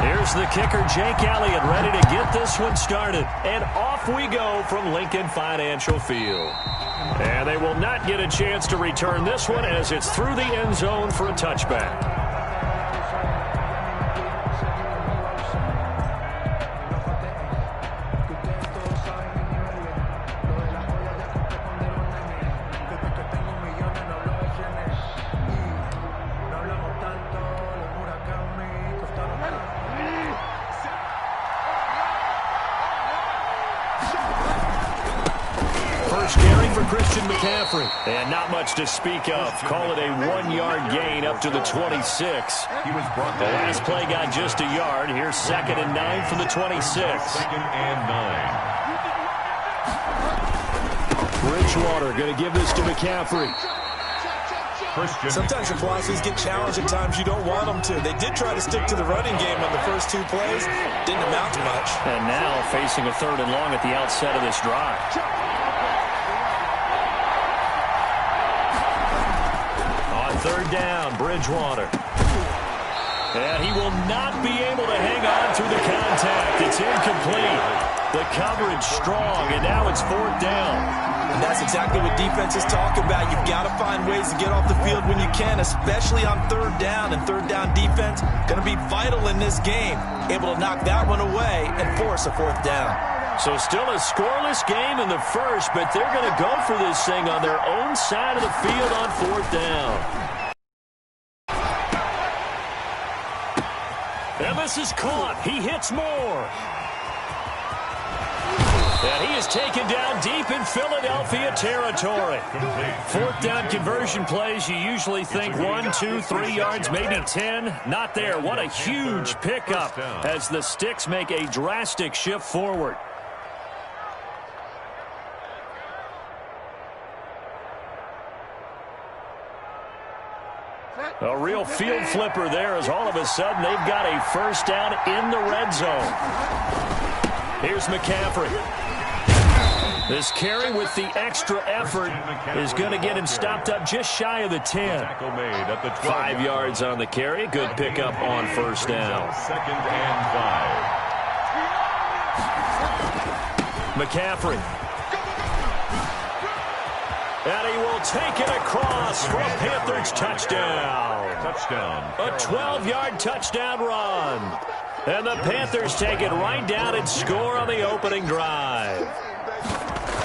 Here's the kicker, Jake Elliott, ready to get this one started. And off we go from Lincoln Financial Field. And they will not get a chance to return this one as it's through the end zone for a touchback. And not much to speak of. Call it a 1-yard gain up to the 26. The last play got just a yard. Here's 2nd and 9 from the 26. 2nd and 9. Bridgewater going to give this to McCaffrey. Sometimes your philosophies get challenged at times you don't want them to. They did try to stick to the running game on the first 2 plays. Didn't amount to much. And now facing a 3rd and long at the outset of this drive. Third down, Bridgewater. And he will not be able to hang on through the contact. It's incomplete. The coverage strong, and now it's 4th down. And that's exactly what defenses talk about. You've got to find ways to get off the field when you can, especially on 3rd down. And 3rd down defense going to be vital in this game. Able to knock that one away and force a 4th down. So still a scoreless game in the first, but they're going to go for this thing on their own side of the field on 4th down. And this is caught. He hits more. And he is taken down deep in Philadelphia territory. 4th down conversion plays, you usually think 1, 2, 3 yards, maybe 10. Not there. What a huge pickup as the Sticks make a drastic shift forward. A real field flipper there as all of a sudden they've got a 1st down in the red zone. Here's McCaffrey. This carry with the extra effort is going to get him stopped up just shy of the 10. 5 yards on the carry. Good pickup on 1st down. 2nd and 5. McCaffrey. And he will take it across for a Panthers touchdown. A 12-yard touchdown run. And the Panthers take it right down and score on the opening drive.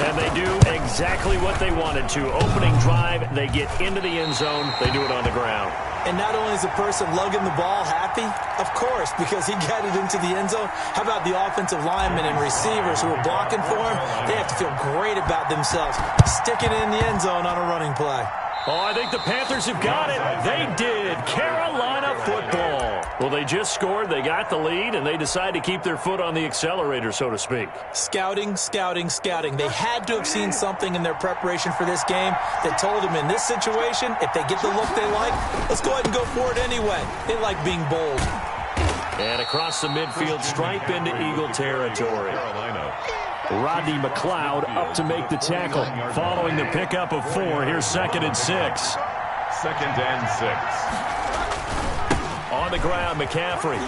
And they do exactly what they wanted to. Opening drive, they get into the end zone. They do it on the ground. And not only is the person lugging the ball happy, of course, because he got it into the end zone. How about the offensive linemen and receivers who are blocking for him? They have to feel great about themselves, sticking it in the end zone on a running play. Oh, I think the Panthers have got it. They did. Carolina football. Well, they just scored. They got the lead, and they decide to keep their foot on the accelerator, so to speak. Scouting, scouting, scouting. They had to have seen something in their preparation for this game that told them in this situation, if they get the look they like, let's go ahead and go for it anyway. They like being bold. And across the midfield, stripe into Eagle territory. Rodney McLeod up to make the tackle. Following the pickup of 4, here's 2nd and 6. 2nd and 6. On the ground, McCaffrey.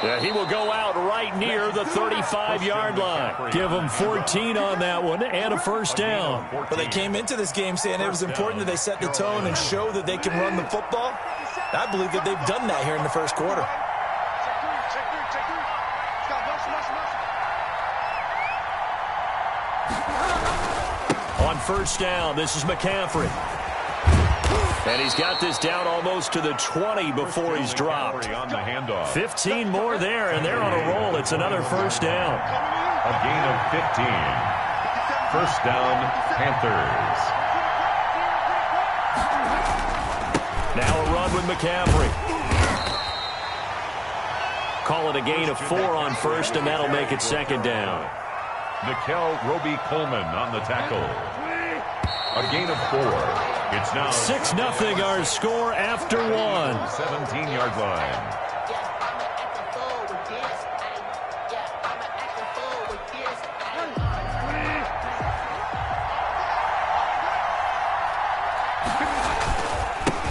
Yeah, he will go out right near the 35-yard line. Give them 14 on that one and a 1st down. But they came into this game saying it was important that they set the tone and show that they can run the football. I believe that they've done that here in the first quarter. On 1st down, this is McCaffrey. And he's got this down almost to the 20 before he's dropped. 15 more there, and they're on a roll. It's another 1st down. A gain of 15. 1st down, Panthers. Now a run with McCaffrey. Call it a gain of 4 on 1st, and that'll make it 2nd down. Nickel Roby-Coleman on the tackle. A gain of 4. It's now 6-0 our score after 1. 17-yard line.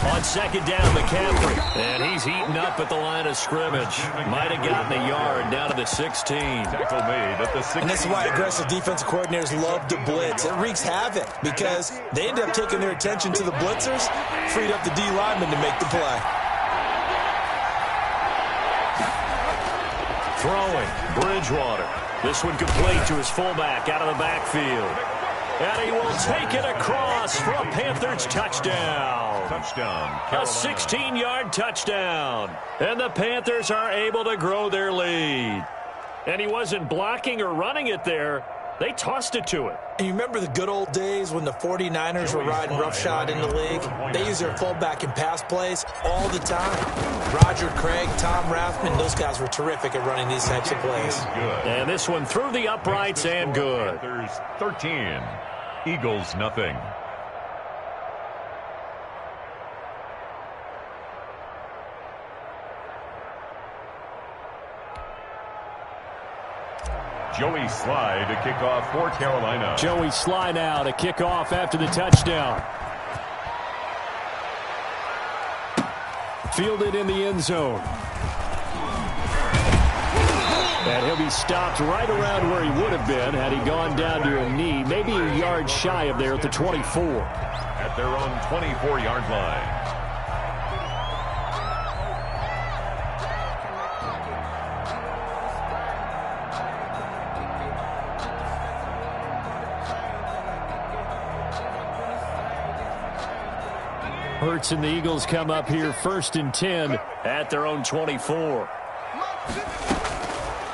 On On second down, McCaffrey. And he's heating up at the line of scrimmage. Might have gotten a yard down to the 16. Tackle made at the 16. And this is why aggressive defensive coordinators love to blitz. It wreaks havoc because they end up taking their attention to the blitzers, freed up the D lineman to make the play. Throwing, Bridgewater. This one complete to his fullback out of the backfield. And he will take it across for a Panthers touchdown. Touchdown, A 16-yard touchdown. And the Panthers are able to grow their lead. And he wasn't blocking or running it there. They tossed it to him. And you remember the good old days when the 49ers were riding roughshod in the league? They use their fullback in pass plays all the time. Roger Craig, Tom Rathman, those guys were terrific at running these types of plays. And this one through the uprights and good. Panthers 13, Eagles nothing. Joey Sly to kick off for Carolina. Joey Sly now to kick off after the touchdown. Fielded in the end zone. And he'll be stopped right around where he would have been had he gone down to a knee, maybe a yard shy of there at the 24. At their own 24-yard line. Hurts and the Eagles come up here 1st and 10 at their own 24.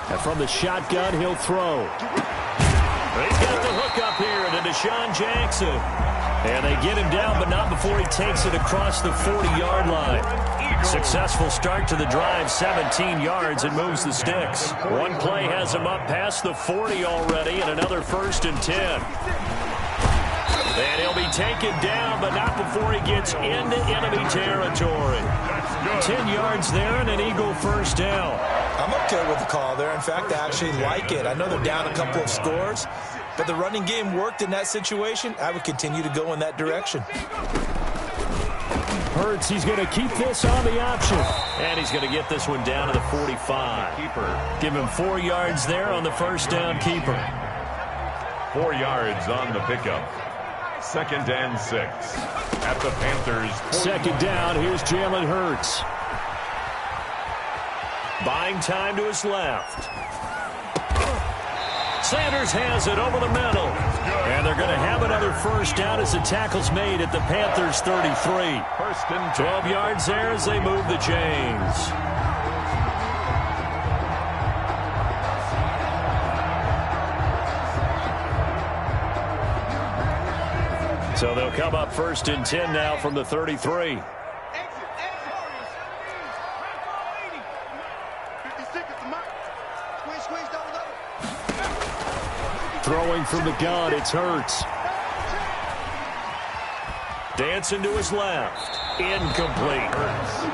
And from the shotgun, he'll throw. He's got the hook up here to Deshaun Jackson. And they get him down, but not before he takes it across the 40-yard line. Successful start to the drive, 17 yards, and moves the sticks. One play has him up past the 40 already, and another 1st and 10. And he'll be taken down, but not before he gets into enemy territory. 10 yards there and an Eagle first down. I'm okay with the call there. In fact, I actually like it. I know they're down a couple of scores, but the running game worked in that situation. I would continue to go in that direction. Hurts, he's going to keep this on the option. And he's going to get this one down to the 45. Keeper. Give him 4 yards there on the first down keeper. 4 yards on the pickup. 2nd and 6 at the Panthers. 2nd down. Here's Jalen Hurts. Buying time to his left. Sanders has it over the middle. And they're going to have another first down as the tackle's made at the Panthers 33. 12 yards there as they move the chains. So they'll come up 1st and 10 now from the 33. Throwing from the gun, it's Hurts. Dancing to his left. Incomplete.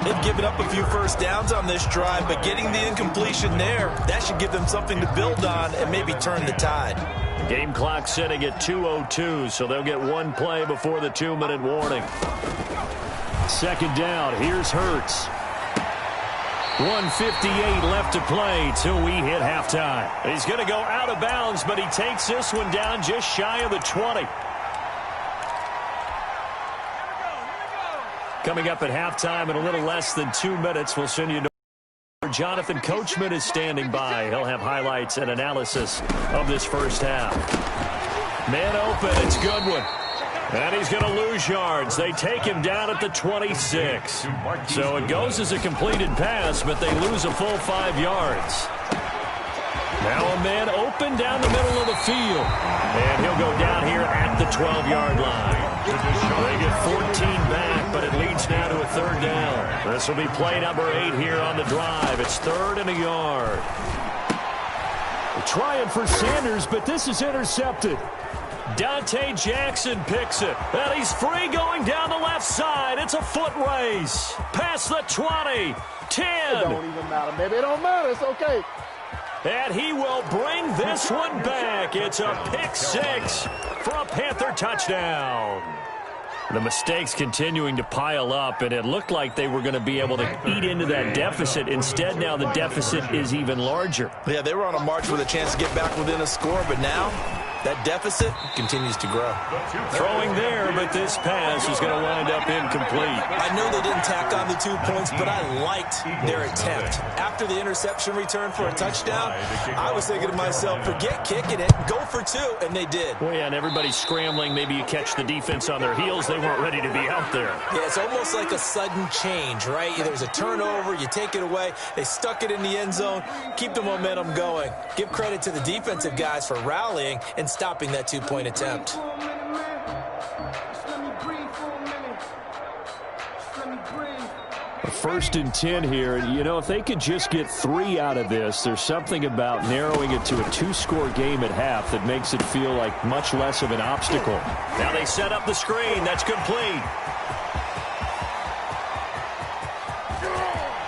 They've given up a few first downs on this drive, but getting the incompletion there, that should give them something to build on and maybe turn the tide. Game clock sitting at 2:02, so they'll get one play before the 2-minute warning. 2nd down, here's Hurts. 1:58 left to play till we hit halftime. He's going to go out of bounds, but he takes this one down just shy of the 20. Coming up at halftime in a little less than 2 minutes, we'll send you to Jonathan Coachman is standing by. He'll have highlights and analysis of this first half. Man open, it's Goodwin. And he's going to lose yards. They take him down at the 26. So it goes as a completed pass, but they lose a full 5 yards. Now a man open down the middle of the field. And he'll go down here at the 12-yard line. They get 14 back, but it leads now to a 3rd down. This will be play number 8 here on the drive. It's 3rd and a yard. Trying for Sanders, but this is intercepted. Dante Jackson picks it. And he's free going down the left side. It's a foot race. Past the 20. 10. It don't even matter, baby. It don't matter. It's okay. And he will bring this one back. It's a pick 6 for a Panther touchdown. The mistakes continuing to pile up, and it looked like they were going to be able to eat into that deficit. Instead, now the deficit is even larger. Yeah, they were on a march with a chance to get back within a score, but now that deficit continues to grow. Throwing there, but this pass is going to wind up incomplete. I know they didn't tack on the 2 points, but I liked their attempt. After the interception return for a touchdown, I was thinking to myself, forget kicking it, go for 2, and they did. Well, yeah, and everybody's scrambling. Maybe you catch the defense on their heels. They weren't ready to be out there. Yeah, it's almost like a sudden change, right? There's a turnover, you take it away, they stuck it in the end zone, keep the momentum going. Give credit to the defensive guys for rallying and stopping that 2-point attempt. First and 10 here. You know, if they could just get 3 out of this, there's something about narrowing it to a 2-score game at half that makes it feel like much less of an obstacle. Now they set up the screen. That's complete.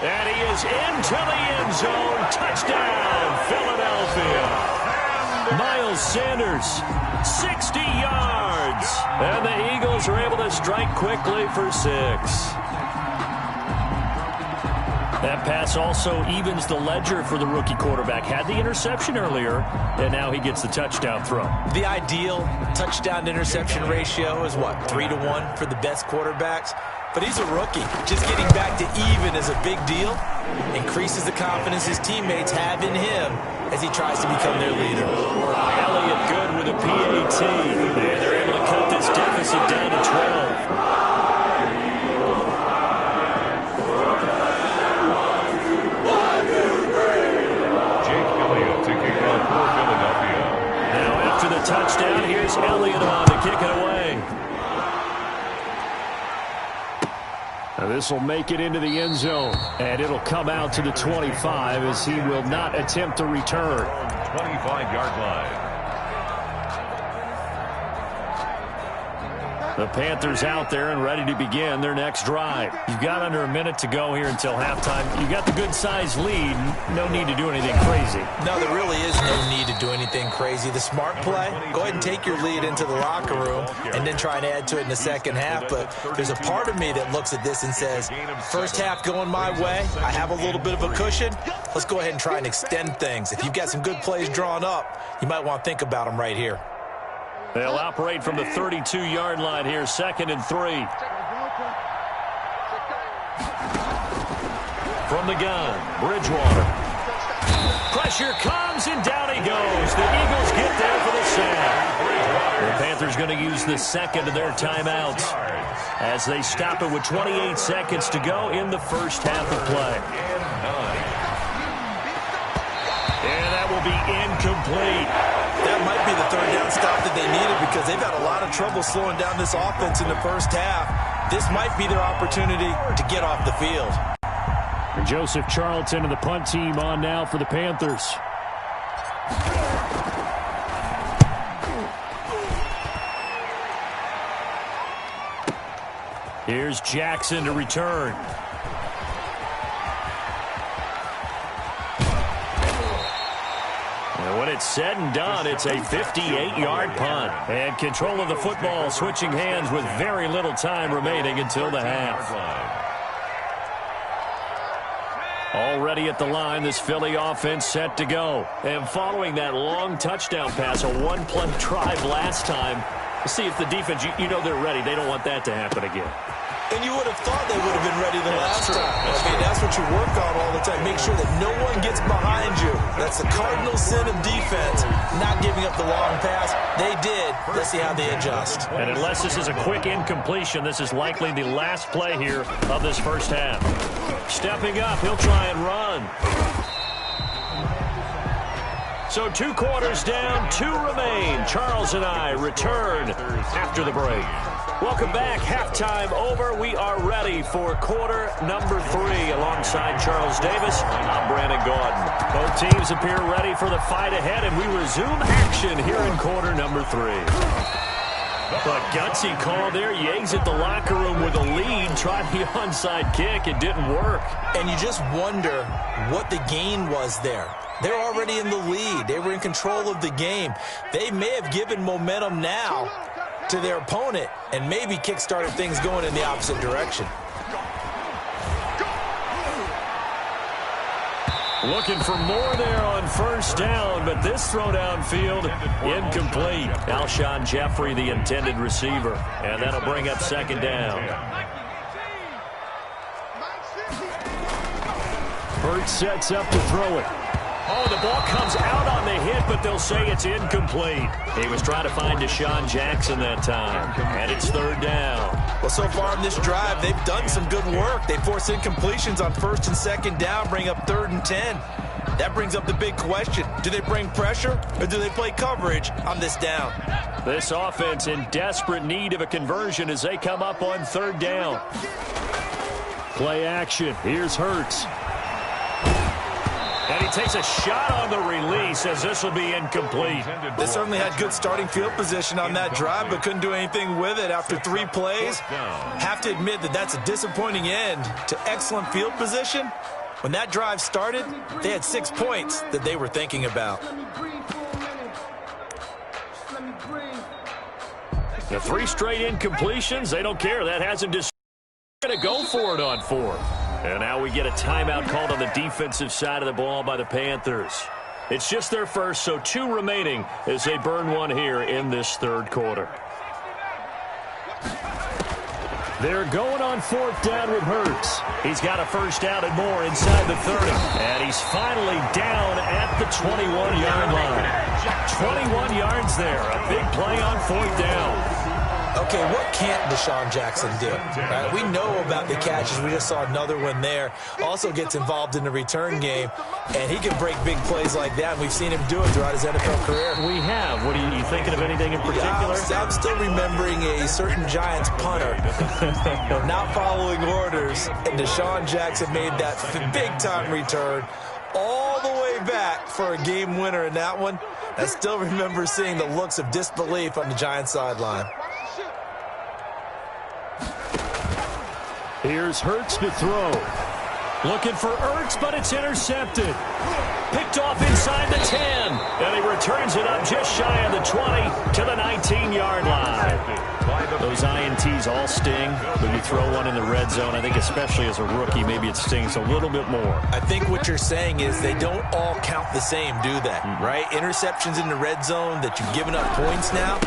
And he is into the end zone. Touchdown, Philadelphia. Miles Sanders, 60 yards. And the Eagles are able to strike quickly for 6. That pass also evens the ledger for the rookie quarterback. Had the interception earlier, and now he gets the touchdown throw. The ideal touchdown-interception ratio is, what, 3-to-1 for the best quarterbacks? But he's a rookie. Just getting back to even is a big deal. Increases the confidence his teammates have in him as he tries to become their leader. Elliott good with a PAT. And they're able to cut this deficit down to 12. Touchdown. Here's Elliott on to kick it away. Now this will make it into the end zone, and it'll come out to the 25 as he will not attempt to return. 25-yard line. The Panthers out there and ready to begin their next drive. You've got under a minute to go here until halftime. You've got the good-sized lead. No need to do anything crazy. No, there really is no need to do anything crazy. The smart play, go ahead and take your lead into the locker room and then try and add to it in the second half. But there's a part of me that looks at this and says, first half going my way, I have a little bit of a cushion. Let's go ahead and try and extend things. If you've got some good plays drawn up, you might want to think about them right here. They'll operate from the 32-yard line here, 2nd and 3. From the gun, Bridgewater. Pressure comes, and down he goes. The Eagles get there for the sack. The Panthers going to use the second of their timeouts as they stop it with 28 seconds to go in the first half of play. And that will be incomplete. That might be the third down stop that they needed because they've had a lot of trouble slowing down this offense in the first half. This might be their opportunity to get off the field. Joseph Charlton and the punt team on now for the Panthers. Here's Jackson to return. When it's said and done, it's a 58-yard punt. And control of the football switching hands with very little time remaining until the half. Already at the line, this Philly offense set to go. And following that long touchdown pass, a one-play drive last time, let's see if the defense, you know they're ready. They don't want that to happen again. And you would have thought they would have been ready the last time. I mean, that's what you work on all the time. Make sure that no one gets behind you. That's the cardinal sin of defense, not giving up the long pass. They did. Let's see how they adjust. And unless this is a quick incompletion, this is likely the last play here of this first half. Stepping up, he'll try and run. So 2 quarters down, 2 remain. Charles and I return after the break. Welcome back. Halftime over. We are ready for quarter number 3. Alongside Charles Davis, I'm Brandon Gordon. Both teams appear ready for the fight ahead, and we resume action here in quarter number 3. But gutsy call there. Yates at the locker room with a lead. Tried the onside kick. It didn't work. And you just wonder what the gain was there. They're already in the lead. They were in control of the game. They may have given momentum now to their opponent and maybe kick-started things going in the opposite direction. Looking for more there on first down, but this throw downfield incomplete. Alshon Jeffrey, the intended receiver, and that'll bring up second down. Hurts sets up to throw it. Oh, the ball comes out on the hit, but they'll say it's incomplete. He was trying to find Deshaun Jackson that time, and it's third down. Well, so far in this drive, they've done some good work. They force incompletions on first and second down, bring up 3rd and 10. That brings up the big question. Do they bring pressure, or do they play coverage on this down? This offense in desperate need of a conversion as they come up on 3rd down. Play action. Here's Hurts. And he takes a shot on the release as this will be incomplete. They certainly had good starting field position on that drive, but couldn't do anything with it after 3 plays. Have to admit that that's a disappointing end to excellent field position. When that drive started, they had 6 points that they were thinking about. The 3 straight incompletions, they don't care. That hasn't just going to go for it on 4th. And now we get a timeout called on the defensive side of the ball by the Panthers. It's just their first, so 2 remaining as they burn one here in this 3rd quarter. They're going on 4th down with Hurts. He's got a first down and more inside the 30. And he's finally down at the 21-yard line. 21 yards there. A big play on 4th down. Okay, what can't Deshaun Jackson do? Right? We know about the catches. We just saw another one there. Also gets involved in the return game, and he can break big plays like that. We've seen him do it throughout his NFL career. We have. What are you thinking of anything in particular? Yeah, I'm still remembering a certain Giants punter not following orders, and Deshaun Jackson made that big-time return all the way back for a game winner in that one. I still remember seeing the looks of disbelief on the Giants sideline. Here's Hurts to throw. Looking for Ertz, but it's intercepted. Picked off inside the 10. And he returns it up just shy of the 20 to the 19-yard line. Those INTs all sting, but you throw one in the red zone, I think especially as a rookie, maybe it stings a little bit more. I think what you're saying is they don't all count the same, do they? Right? Interceptions in the red zone that you've given up points now,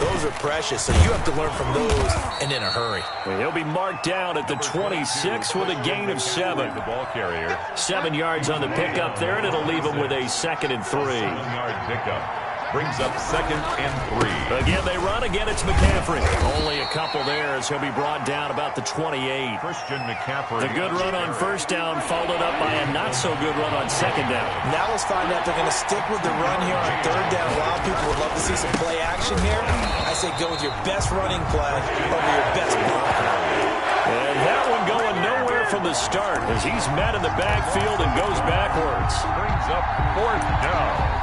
those are precious. So you have to learn from those and in a hurry. Well, he'll be marked down at the 26 with a gain of 7. The ball carrier. 7 yards on the pickup there, and it'll leave him with a 2nd and 3. 7-yard pickup. Brings up 2nd and 3. Again, they run. Again, it's McCaffrey. Only a couple there as he'll be brought down about the 28. Christian McCaffrey. The good run on first down followed up by a not-so-good run on second down. Now let's find out they're going to stick with the run here on 3rd down. A lot of people would love to see some play action here. I say go with your best running play over your best blocker. And that one going nowhere from the start as he's met in the backfield and goes backwards. Brings up 4th down.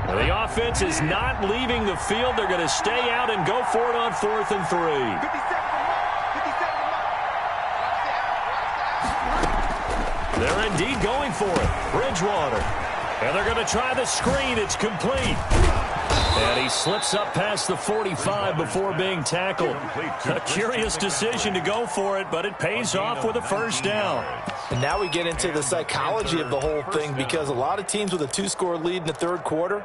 The offense is not leaving the field. They're going to stay out and go for it on 4th and 3. They're indeed going for it. Bridgewater. And they're going to try the screen. It's complete. And he slips up past the 45 before being tackled. A curious decision to go for it, but it pays off with a first down. And now we get into the psychology of the whole thing, because a lot of teams with a 2-score lead in the 3rd quarter,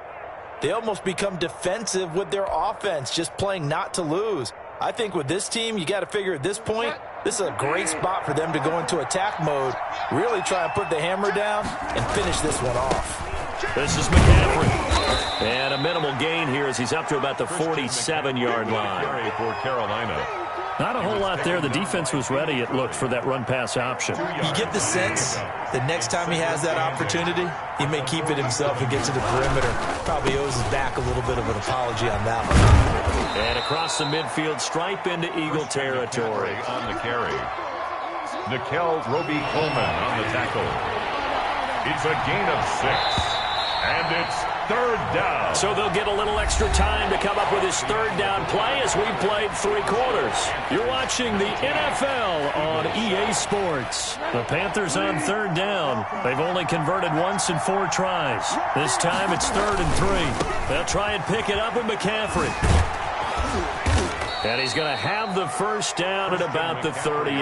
they almost become defensive with their offense, just playing not to lose. I think with this team, you got to figure at this point, this is a great spot for them to go into attack mode, really try and put the hammer down and finish this one off. This is McCaffrey. And a minimal gain here as he's up to about the 47-yard line. For Carolina. Not a whole lot there. The defense was ready, it looked, for that run-pass option. You get the sense that next time he has that opportunity, he may keep it himself and get to the perimeter. Probably owes his back a little bit of an apology on that one. And across the midfield stripe into Eagle territory. On the carry. Nickel Roby-Coleman on the tackle. It's a gain of 6. And it's third down. So they'll get a little extra time to come up with his third down play as we played 3 quarters. You're watching the NFL on EA Sports. The Panthers on third down. They've only converted once in 4 tries. This time it's 3rd and 3. They'll try and pick it up with McCaffrey. And he's going to have the first down at about the 38.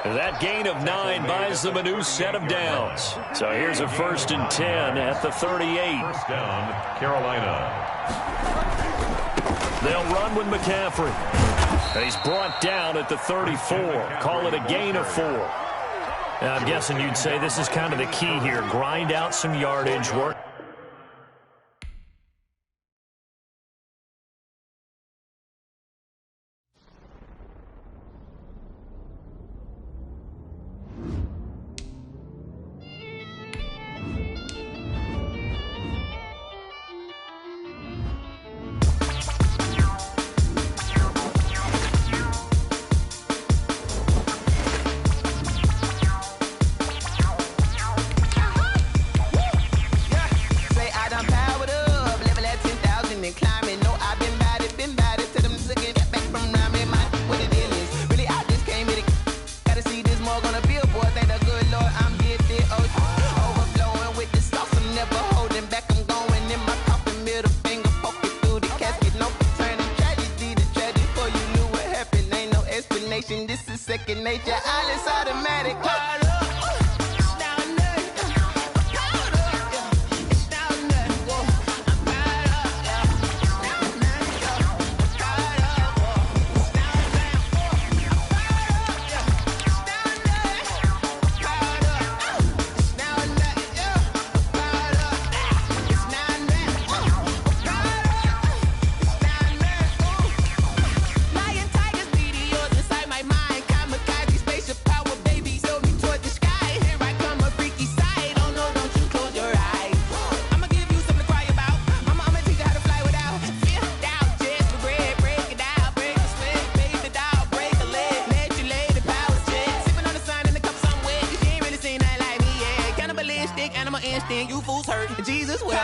That gain of 9 buys them a new set of downs. So here's a 1st and 10 at the 38. First down, Carolina. They'll run with McCaffrey. And he's brought down at the 34. Call it a gain of 4. Now, I'm guessing you'd say this is kind of the key here. Grind out some yardage, work. This is second nature. All is automatic. Animal instinct, you fools hurt. Jesus will.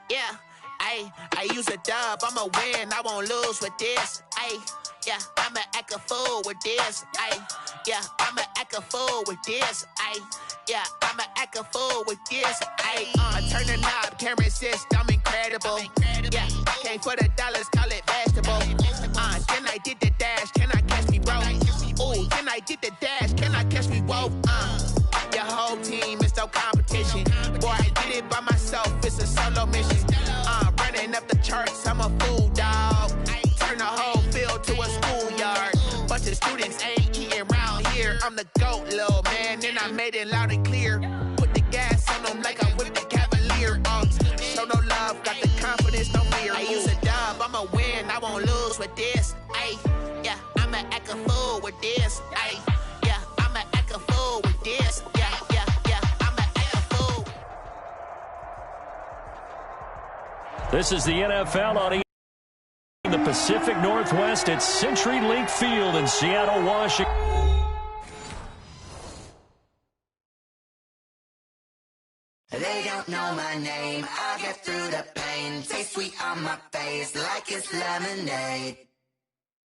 Yeah, I use a dub, I'ma win, I won't lose with this. Yeah, I'ma act a fool with this. Yeah, I'ma act a fool with this. Yeah, I'ma act a fool with this. I turn the knob, camera assist, I'm incredible. Yeah, came for the dollars, call it vegetable. Then I did the dash, can I catch me, bro? Ooh, then I did the dash, can I catch me, whoa? Your whole team is no competition. Boy, I did it by myself, it's a solo mission. Running up the charts, I'm a fool, dog. Turn the whole field to a schoolyard. Bunch of students ain't eating round here. I'm the GOAT, little man, and I made it loud and clear. Put the gas on them like I whipped the Cavalier. Show no love, got the confidence, no fear. I use a dub, I'ma win, I won't lose with this. Yeah, I'ma act a fool with this. Yeah, I'ma act a fool with this. Yeah, I'ma act a fool. This is the NFL on In the Pacific Northwest at CenturyLink Field in Seattle, Washington. They don't know my name, I get through the pain. Taste sweet on my face like it's lemonade.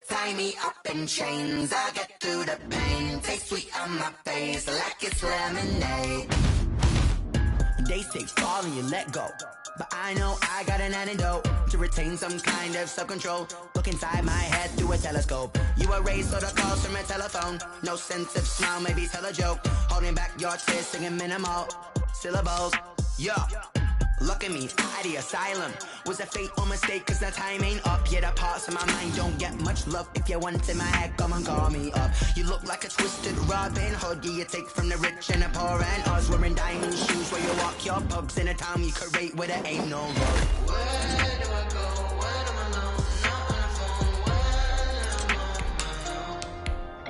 Tie me up in chains, I get through the pain. Taste sweet on my face like it's lemonade. They say fall and you let go, but I know I got an antidote to retain some kind of self-control. Look inside my head through a telescope. You erase all the calls from a telephone. No sense of smile, maybe tell a joke. Holding back your tears, singing minimal syllables. Yeah, look at me, out the asylum. Was a fate or mistake, cause the time ain't up. Yeah, the parts of my mind don't get much love. If you want in my head, come and call me up. You look like a twisted Robin Hood. Yeah, you take from the rich and the poor and us. Wearing diamond shoes where you walk your pugs in a town you create where there ain't no road. Where do I go when I'm alone? Not on the phone when I'm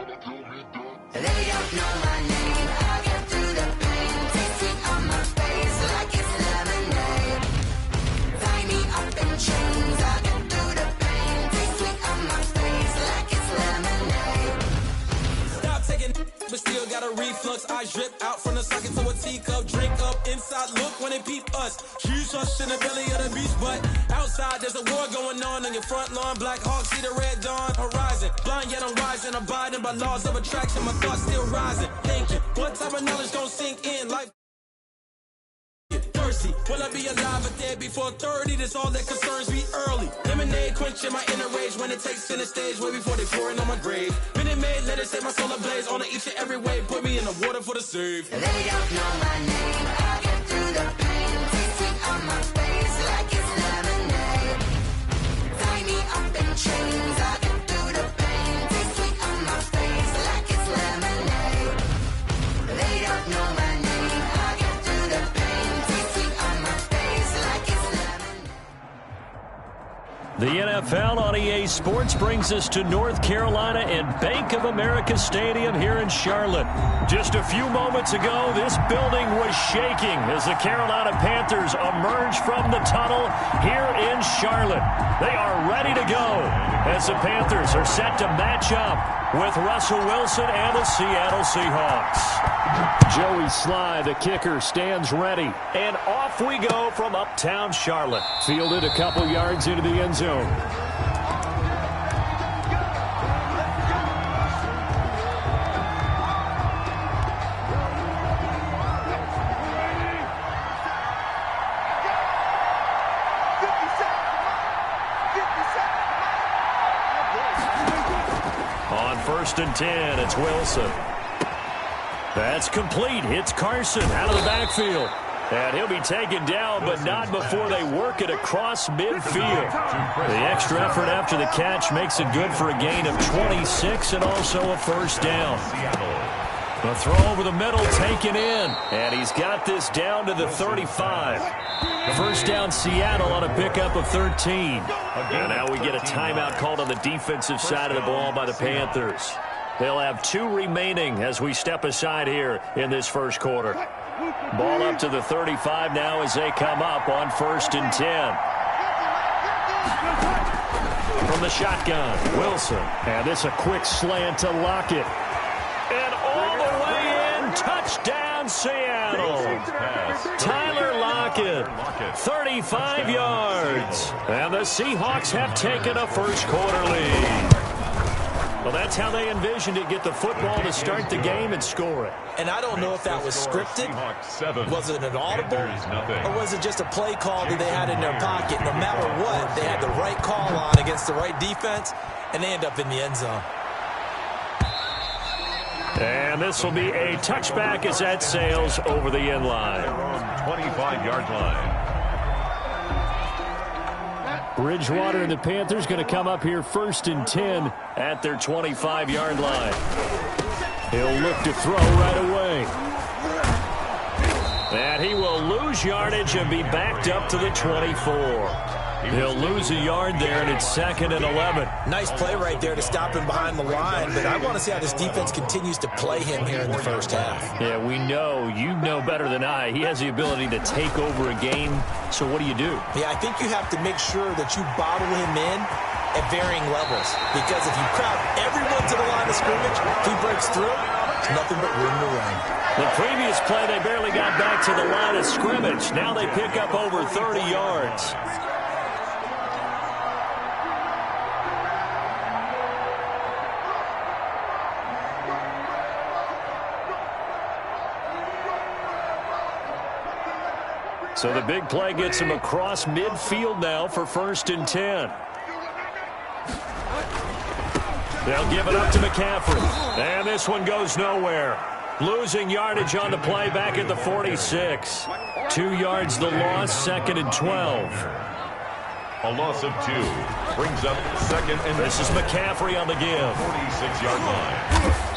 alone. They don't know my name, I get through the pain. Taste sweet on my face like it's lemonade. Tie me up in chains, I get through the pain. Taste sweet on my face like it's lemonade. Stop taking, but still got a reflux. I drip out from the socket to a teacup. Drink up inside, look when they peep us. Choose us in the belly of the beast, but outside there's a war going on your front lawn. Black Hawk, see the red dawn horizon. Blind yet I'm rising, abiding by laws of attraction. My thoughts still rising, thinking what type of knowledge don't sink in like thirsty. Will I be alive or dead before 30? That's all that concerns me early. Lemonade quenching my inner rage when it takes center stage way before they pouring on my grave. Minute Maid, let it set my soul ablaze on each and every way. Put me in the water for the save. They don't know my name, I get through the pain. Taste sweet on my face like it's lemonade. Tie me up in chains, I get through the pain. Taste sweet on my face like it's lemonade. They don't know my name, I get through the pain. Taste sweet on my face like it's lemonade. The NFL on EA Sports brings us to North Carolina and Bank of America Stadium here in Charlotte. Just a few moments ago, this building was shaking as the Carolina Panthers emerge from the tunnel here in Charlotte. They are ready to go as the Panthers are set to match up with Russell Wilson and the Seattle Seahawks. Joey Sly, the kicker, stands ready. And off we go from uptown Charlotte. Fielded a couple yards into the end zone. On 1st and 10, it's Wilson. That's complete. It's Carson out of the backfield. And he'll be taken down, but not before they work it across midfield. The extra effort after the catch makes it good for a gain of 26 and also a first down. The throw over the middle taken in. And he's got this down to the 35. First down Seattle on a pickup of 13. And now we get a timeout called on the defensive side of the ball by the Panthers. They'll have 2 remaining as we step aside here in this first quarter. Ball up to the 35 now as they come up on 1st and 10. From the shotgun, Wilson. And it's a quick slant to Lockett. And all the way in, touchdown Seattle. Tyler Lockett, 35 yards. And the Seahawks have taken a first quarter lead. Well, that's how they envisioned it, get the football to start the game and score it. And I don't know if that was scripted. Was it an audible? Or was it just a play call that they had in their pocket? No matter what, they had the right call on against the right defense, and they end up in the end zone. And this will be a touchback as that sails over the end line. 25-yard line. Bridgewater and the Panthers going to come up here 1st and 10 at their 25-yard line. He'll look to throw right away. And he will lose yardage and be backed up to the 24. He'll lose a yard there, and it's 2nd and 11. Nice play right there to stop him behind the line, but I want to see how this defense continues to play him here in the first half. Yeah, we know. You know better than I. He has the ability to take over a game, so what do you do? Yeah, I think you have to make sure that you bottle him in at varying levels. Because if you crowd everyone to the line of scrimmage, if he breaks through, there's nothing but room to run. The previous play, they barely got back to the line of scrimmage. Now they pick up over 30 yards. So the big play gets him across midfield now for 1st and 10. They'll give it up to McCaffrey. And this one goes nowhere. Losing yardage on the play back at the 46. 2 yards the loss, 2nd and 12. A loss of 2 brings up 2nd and... This is McCaffrey on the give. 46-yard line.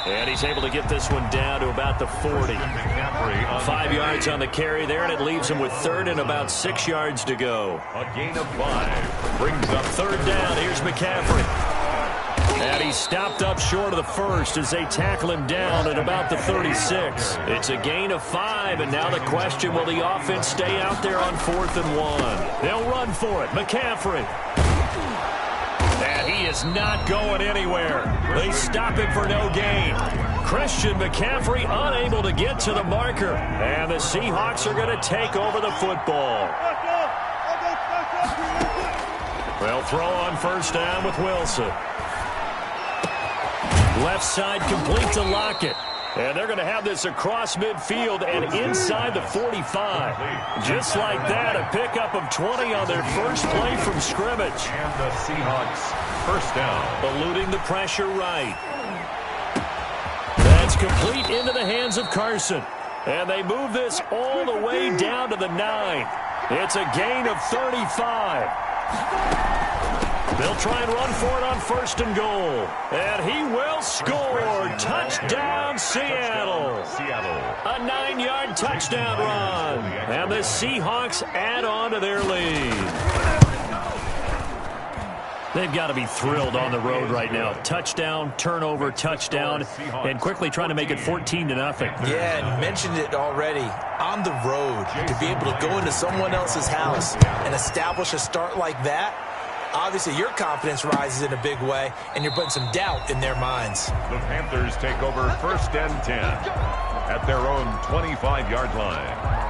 And he's able to get this one down to about the 40. 5 yards on the carry there, and it leaves him with 3rd and about 6 yards to go. A gain of 5 brings up 3rd down. Here's McCaffrey. And he's stopped up short of the 1st as they tackle him down at about the 36. It's a gain of 5, and now the question, will the offense stay out there on 4th and 1? They'll run for it. McCaffrey. And he is not going anywhere. They stop him for no gain. Christian McCaffrey unable to get to the marker. And the Seahawks are going to take over the football. They'll throw on 1st down with Wilson. Left side complete to Lockett. And they're going to have this across midfield and inside the 45. Just like that, a pickup of 20 on their first play from scrimmage. And the Seahawks 1st down. Eluding the pressure right. That's complete into the hands of Carson. And they move this all the way down to the 9. It's a gain of 35. They'll try and run for it on 1st and goal. And he will score. Touchdown, Seattle. A 9-yard touchdown run. And the Seahawks add on to their lead. They've got to be thrilled on the road right now. Touchdown, turnover, touchdown, and quickly trying to make it 14-0. Yeah, and you mentioned it already. On the road, to be able to go into someone else's house and establish a start like that, obviously your confidence rises in a big way, and you're putting some doubt in their minds. The Panthers take over 1st and 10 at their own 25-yard line.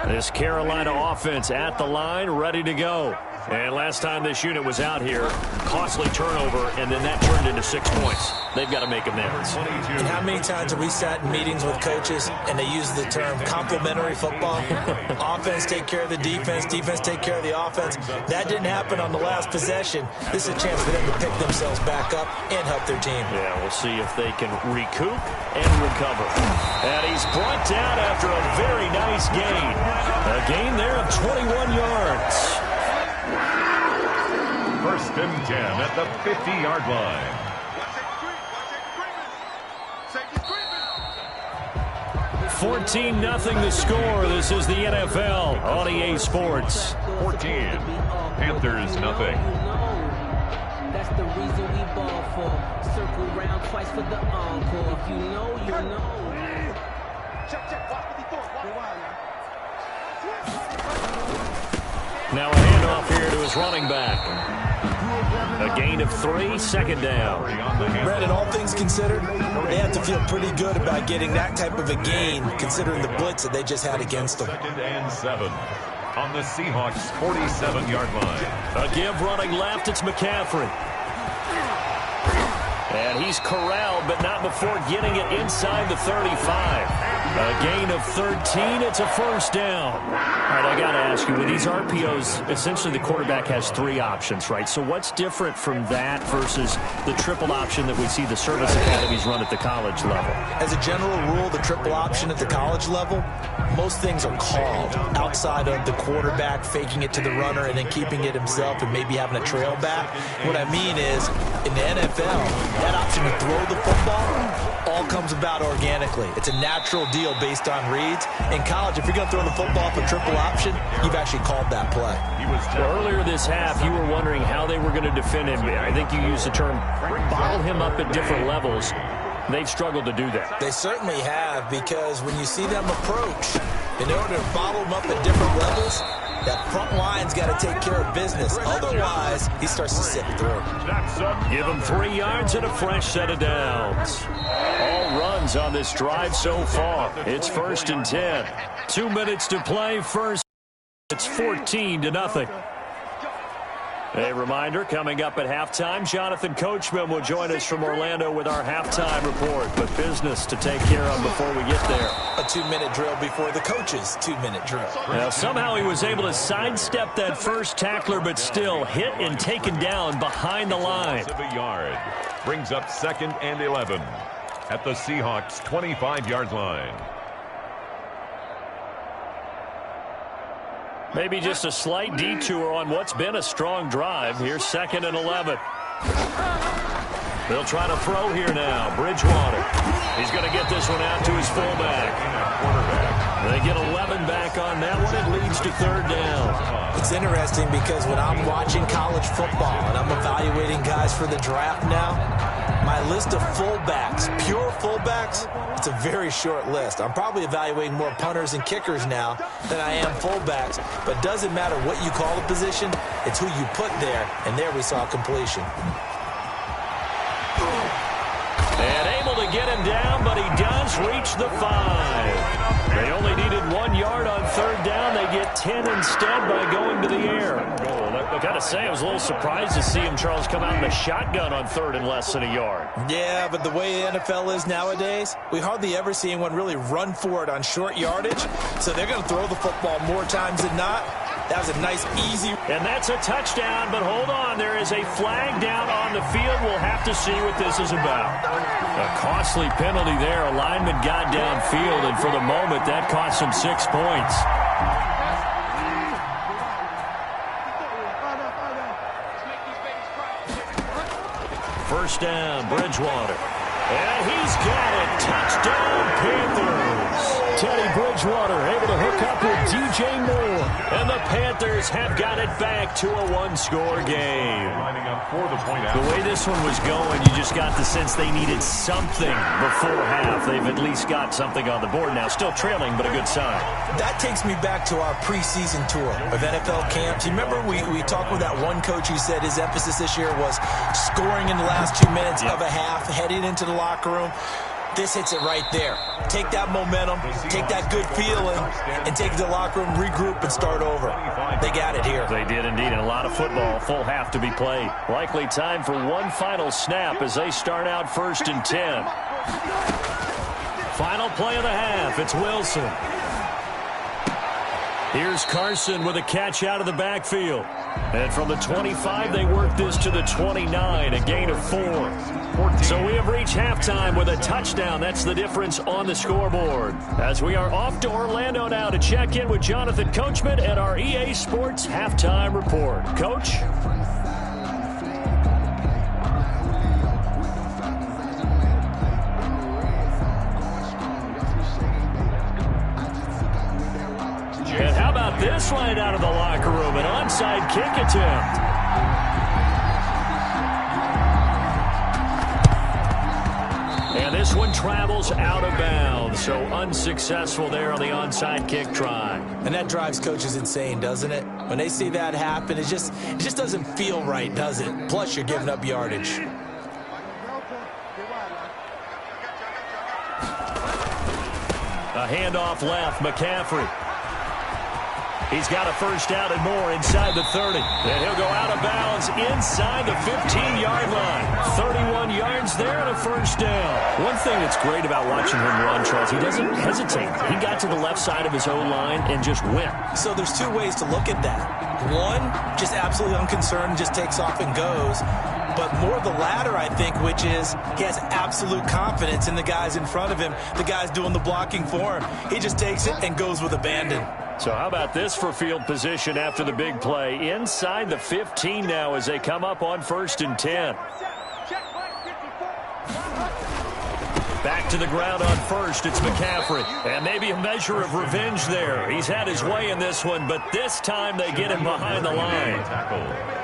This Carolina offense at the line, ready to go. And last time this unit was out here, costly turnover, and then that turned into 6 points. They've got to make amends. And how many times have we sat in meetings with coaches and they use the term complementary football? Offense take care of the defense, defense take care of the offense. That didn't happen on the last possession. This is a chance for them to pick themselves back up and help their team. Yeah, we'll see if they can recoup and recover. And he's brought down after a very nice gain. A gain there of 21 yards. 1st and 10 at the 50-yard line. 14-0 the score. This is the NFL on EA Sports. 14. Panthers nothing. That's the reason we ball for. Circle round twice for the encore. If you know, you know. Now a handoff here to his running back. A gain of 3, 2nd down. Brandon, all things considered, they have to feel pretty good about getting that type of a gain, considering the blitz that they just had against them. 2nd and 7 on the Seahawks 47-yard line. A give running left, it's McCaffrey. And he's corralled, but not before getting it inside the 35. A gain of 13. It's a 1st down. All right, I got to ask you, with these RPOs, essentially the quarterback has 3 options, right? So what's different from that versus the triple option that we see the service academies run at the college level? As a general rule, the triple option at the college level, most things are called outside of the quarterback faking it to the runner and then keeping it himself and maybe having a trail back. What I mean is, in the NFL, that option to throw the football all comes comes about organically. It's a natural deal based on reads. In college, if you're going to throw the football for triple option, you've actually called that play. Well, earlier this half, you were wondering how they were going to defend him. I think you used the term bottle him up at different levels. They've struggled to do that. They certainly have, because when you see them approach, in order to bottle them up at different levels, that front line's got to take care of business. Otherwise, he starts to sip through. Give him 3 yards and a fresh set of downs. All runs on this drive so far. It's 1st and 10. 2 minutes to play. First, it's 14-0. A reminder, coming up at halftime, Jonathan Coachman will join us from Orlando with our halftime report. But business to take care of before we get there. A 2-minute drill before the coach's 2-minute drill. Now, somehow he was able to sidestep that first tackler, but still hit and taken down behind the line. A yard brings up 2nd and 11 at the Seahawks' 25-yard line. Maybe just a slight detour on what's been a strong drive. Here's 2nd and 11. They'll try to throw here now. Bridgewater. He's going to get this one out to his fullback. They get 11 back on that one. It leads to 3rd down. It's interesting because when I'm watching college football and I'm evaluating guys for the draft now, my list of fullbacks, pure fullbacks, it's a very short list. I'm probably evaluating more punters and kickers now than I am fullbacks, but it doesn't matter what you call the position, it's who you put there, and there we saw completion. And able to get him down, but he does reach the 5. They only needed 1 yard on 3rd down. They get 10 instead by going to the air. I got to say, I was a little surprised to see him, Charles, come out in a shotgun on 3rd and less than a yard. Yeah, but the way the NFL is nowadays, we hardly ever see anyone really run for it on short yardage. So they're going to throw the football more times than not. That was a nice, easy. And that's a touchdown, but hold on. There is a flag down on the field. We'll have to see what this is about. A costly penalty there. A lineman got downfield, and for the moment, that cost him 6 points. First down, Bridgewater. And he's got it. Touchdown, Panthers. Teddy Bridgewater able to hook up with DJ Moore. And the Panthers have got it back to a 1-score game. The way this one was going, you just got the sense they needed something before half. They've at least got something on the board now. Still trailing, but a good sign. That takes me back to our preseason tour of NFL camps. You remember we talked with that one coach who said his emphasis this year was scoring in the last 2 minutes of a half, heading into the locker room. This hits it right there. Take that momentum, take that good feeling, and take it to the locker room, regroup, and start over. They got it here. They did indeed, and a lot of football, full half to be played. Likely time for one final snap as they start out 1st and 10. Final play of the half, it's Wilson. Here's Carson with a catch out of the backfield. And from the 25, they work this to the 29, a gain of 4. So we have reached halftime with a touchdown. That's the difference on the scoreboard. As we are off to Orlando now to check in with Jonathan Coachman at our EA Sports Halftime Report. Coach? And how about this right out of the locker room? An onside kick attempt. And this one travels out of bounds, so unsuccessful there on the onside kick try. And that drives coaches insane, doesn't it? When they see that happen, it just doesn't feel right, does it? Plus, you're giving up yardage. A handoff left, McCaffrey. He's got a first down and more inside the 30. And he'll go out of bounds inside the 15-yard line. 31 yards there and a first down. One thing that's great about watching him run, Charles, he doesn't hesitate. He got to the left side of his O-line and just went. So there's two ways to look at that. One, just absolutely unconcerned, just takes off and goes. But more the latter, I think, which is he has absolute confidence in the guys in front of him, the guys doing the blocking for him. He just takes it and goes with abandon. So how about this for field position after the big play? Inside the 15 now as they come up on 1st and 10. Back to the ground on first. It's McCaffrey. And maybe a measure of revenge there. He's had his way in this one, but this time they get him behind the line.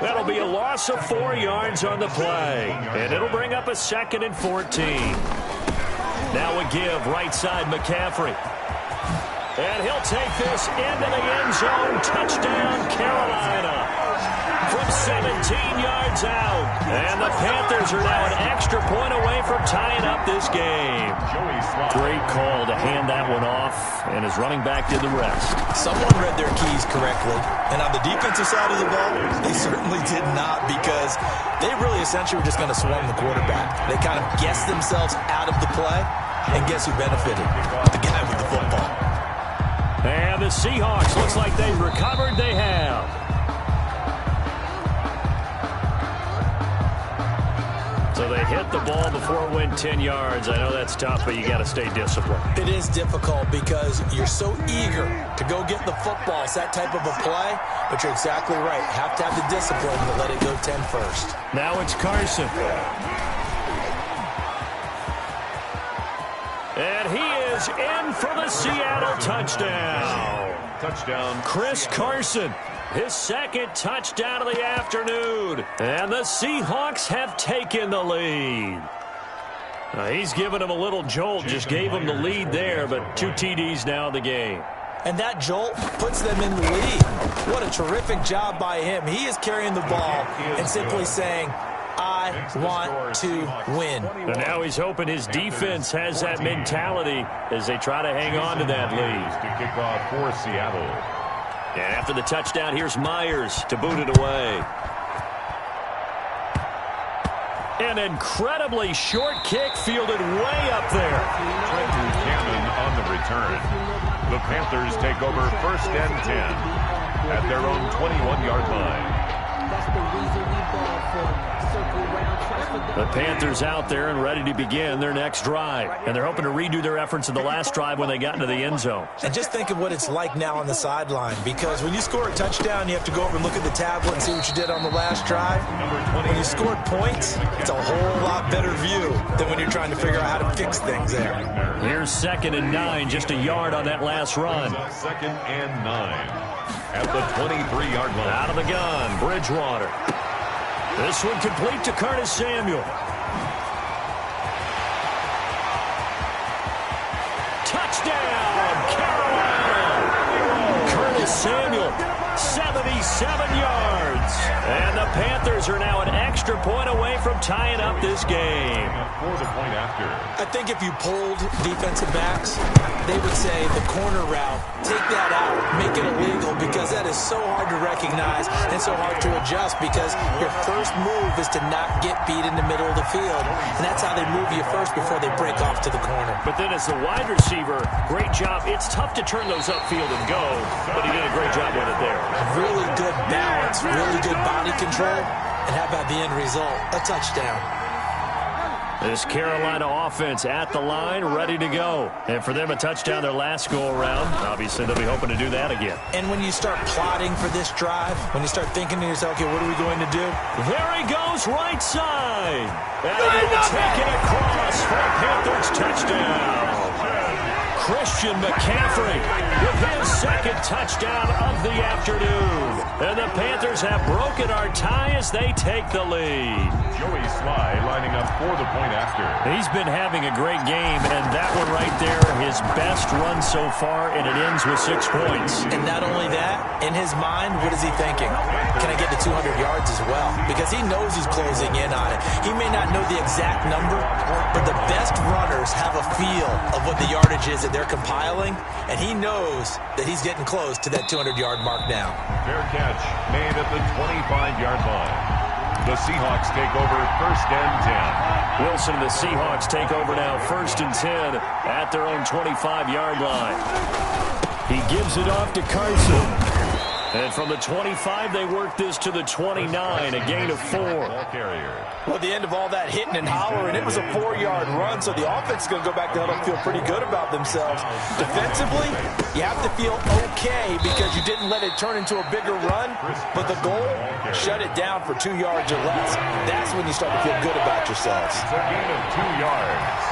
That'll be a loss of 4 yards on the play. And it'll bring up a 2nd and 14. Now a give, right side McCaffrey. And he'll take this into the end zone. Touchdown, Carolina. From 17 yards out. And the Panthers are now an extra point away from tying up this game. Great call to hand that one off, and his running back did the rest. Someone read their keys correctly. And on the defensive side of the ball, they certainly did not, because they really essentially were just going to swarm the quarterback. They kind of guessed themselves out of the play, and guess who benefited? The guy with the football. And the Seahawks, looks like they've recovered. They have. So they hit the ball before it went 10 yards. I know that's tough, but you got to stay disciplined. It is difficult because you're so eager to go get the football. It's that type of a play, but you're exactly right. Have to have the discipline to let it go 10 first. Now it's Carson. And he is in for the Seattle touchdown. Touchdown. Chris Carson, his 2nd touchdown of the afternoon. And the Seahawks have taken the lead. He's given him a little jolt, just gave him the lead there, but 2 TDs now in the game. And that jolt puts them in the lead. What a terrific job by him. He is carrying the ball and simply saying, I want to win. And now he's hoping his defense has that mentality as they try to hang on to that lead. To kick off for Seattle. And after the touchdown, here's Myers to boot it away. An incredibly short kick fielded way up there. Trenton Cannon on the return. The Panthers take over 1st and 10 at their own 21-yard line. That's the reason we ball for. The Panthers out there and ready to begin their next drive. And they're hoping to redo their efforts in the last drive when they got into the end zone. And just think of what it's like now on the sideline, because when you score a touchdown, you have to go over and look at the tablet and see what you did on the last drive. When you scored points, it's a whole lot better view than when you're trying to figure out how to fix things there. Here's 2nd and 9, just a yard on that last run. 2nd and 9 at the 23-yard line. Out of the gun, Bridgewater. This one complete to Curtis Samuel. Touchdown, Carolina! Curtis Samuel, 77 yards. And the Panthers are now an extra point away from tying up this game. For the point after. I think if you polled defensive backs, they would say the corner route, take that out, make it illegal, because that is so hard to recognize and so hard to adjust, because your first move is to not get beat in the middle of the field. And that's how they move you first before they break off to the corner. But then as the wide receiver, great job. It's tough to turn those upfield and go, but he did a great job with it there. Really good balance, really good body control, and how about the end result? A touchdown. This Carolina offense at the line, ready to go. And for them, a touchdown their last go-around. Obviously, they'll be hoping to do that again. And when you start plotting for this drive, when you start thinking to yourself, okay, what are we going to do? There he goes, right side. And he'll take it across for a Panthers touchdown. Christian McCaffrey with his 2nd touchdown of the afternoon. And the Panthers have broken our tie as they take the lead. Joey Sly lining up for the point after. He's been having a great game, and that one right there, his best run so far, and it ends with 6 points. And not only that, in his mind, what is he thinking? Can I get to 200 yards as well? Because he knows he's closing in on it. He may not know the exact number, but the best runners have a feel of what the yardage is that they're compiling, and he knows that he's getting close to that 200-yard mark now. Fair catch made at the 25-yard line. The Seahawks take over 1st and 10. Wilson and the Seahawks take over now 1st and 10 at their own 25-yard line. He gives it off to Carson. And from the 25, they work this to the 29, a gain of 4. Well, at the end of all that hitting and hollering, it was a 4-yard run, so the offense is going to go back to huddle and feel pretty good about themselves. Defensively, you have to feel okay because you didn't let it turn into a bigger run, but the goal, shut it down for 2 yards or less. That's when you start to feel good about yourselves. It's a gain of 2 yards.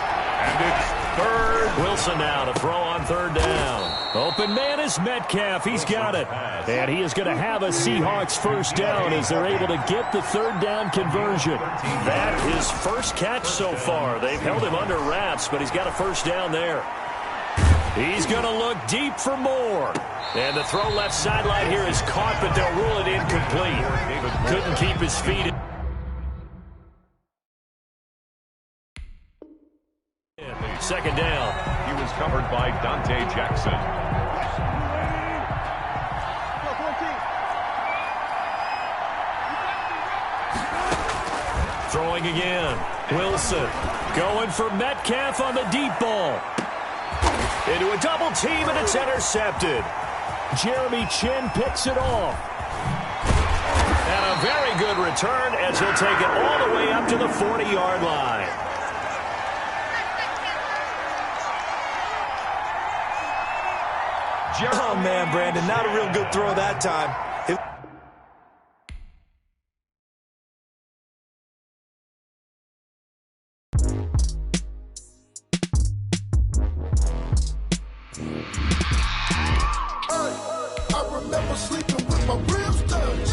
And it's third. Wilson now to throw on third down. Open man is Metcalf. He's got it. And he is going to have a Seahawks first down as they're able to get the third down conversion. That is first catch so far. They've held him under wraps, but he's got a first down there. He's going to look deep for more. And the throw left sideline here is caught, but they'll rule it incomplete. Couldn't keep his feet. Second down. He was covered by Dante Jackson. Throwing again. Wilson going for Metcalf on the deep ball. Into a double team, and it's intercepted. Jeremy Chin picks it off. And a very good return as he'll take it all the way up to the 40-yard line. Oh, man, Brandon, not a real good throw that time. I remember sleeping with my ribs touched.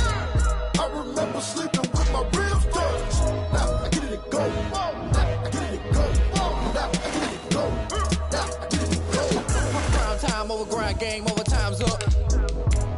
I remember sleeping with my ribs touched. Now I get it to go. Now I get it to go. Now I get it to go. Now I get it to go. Prime time over grind game, over time's up.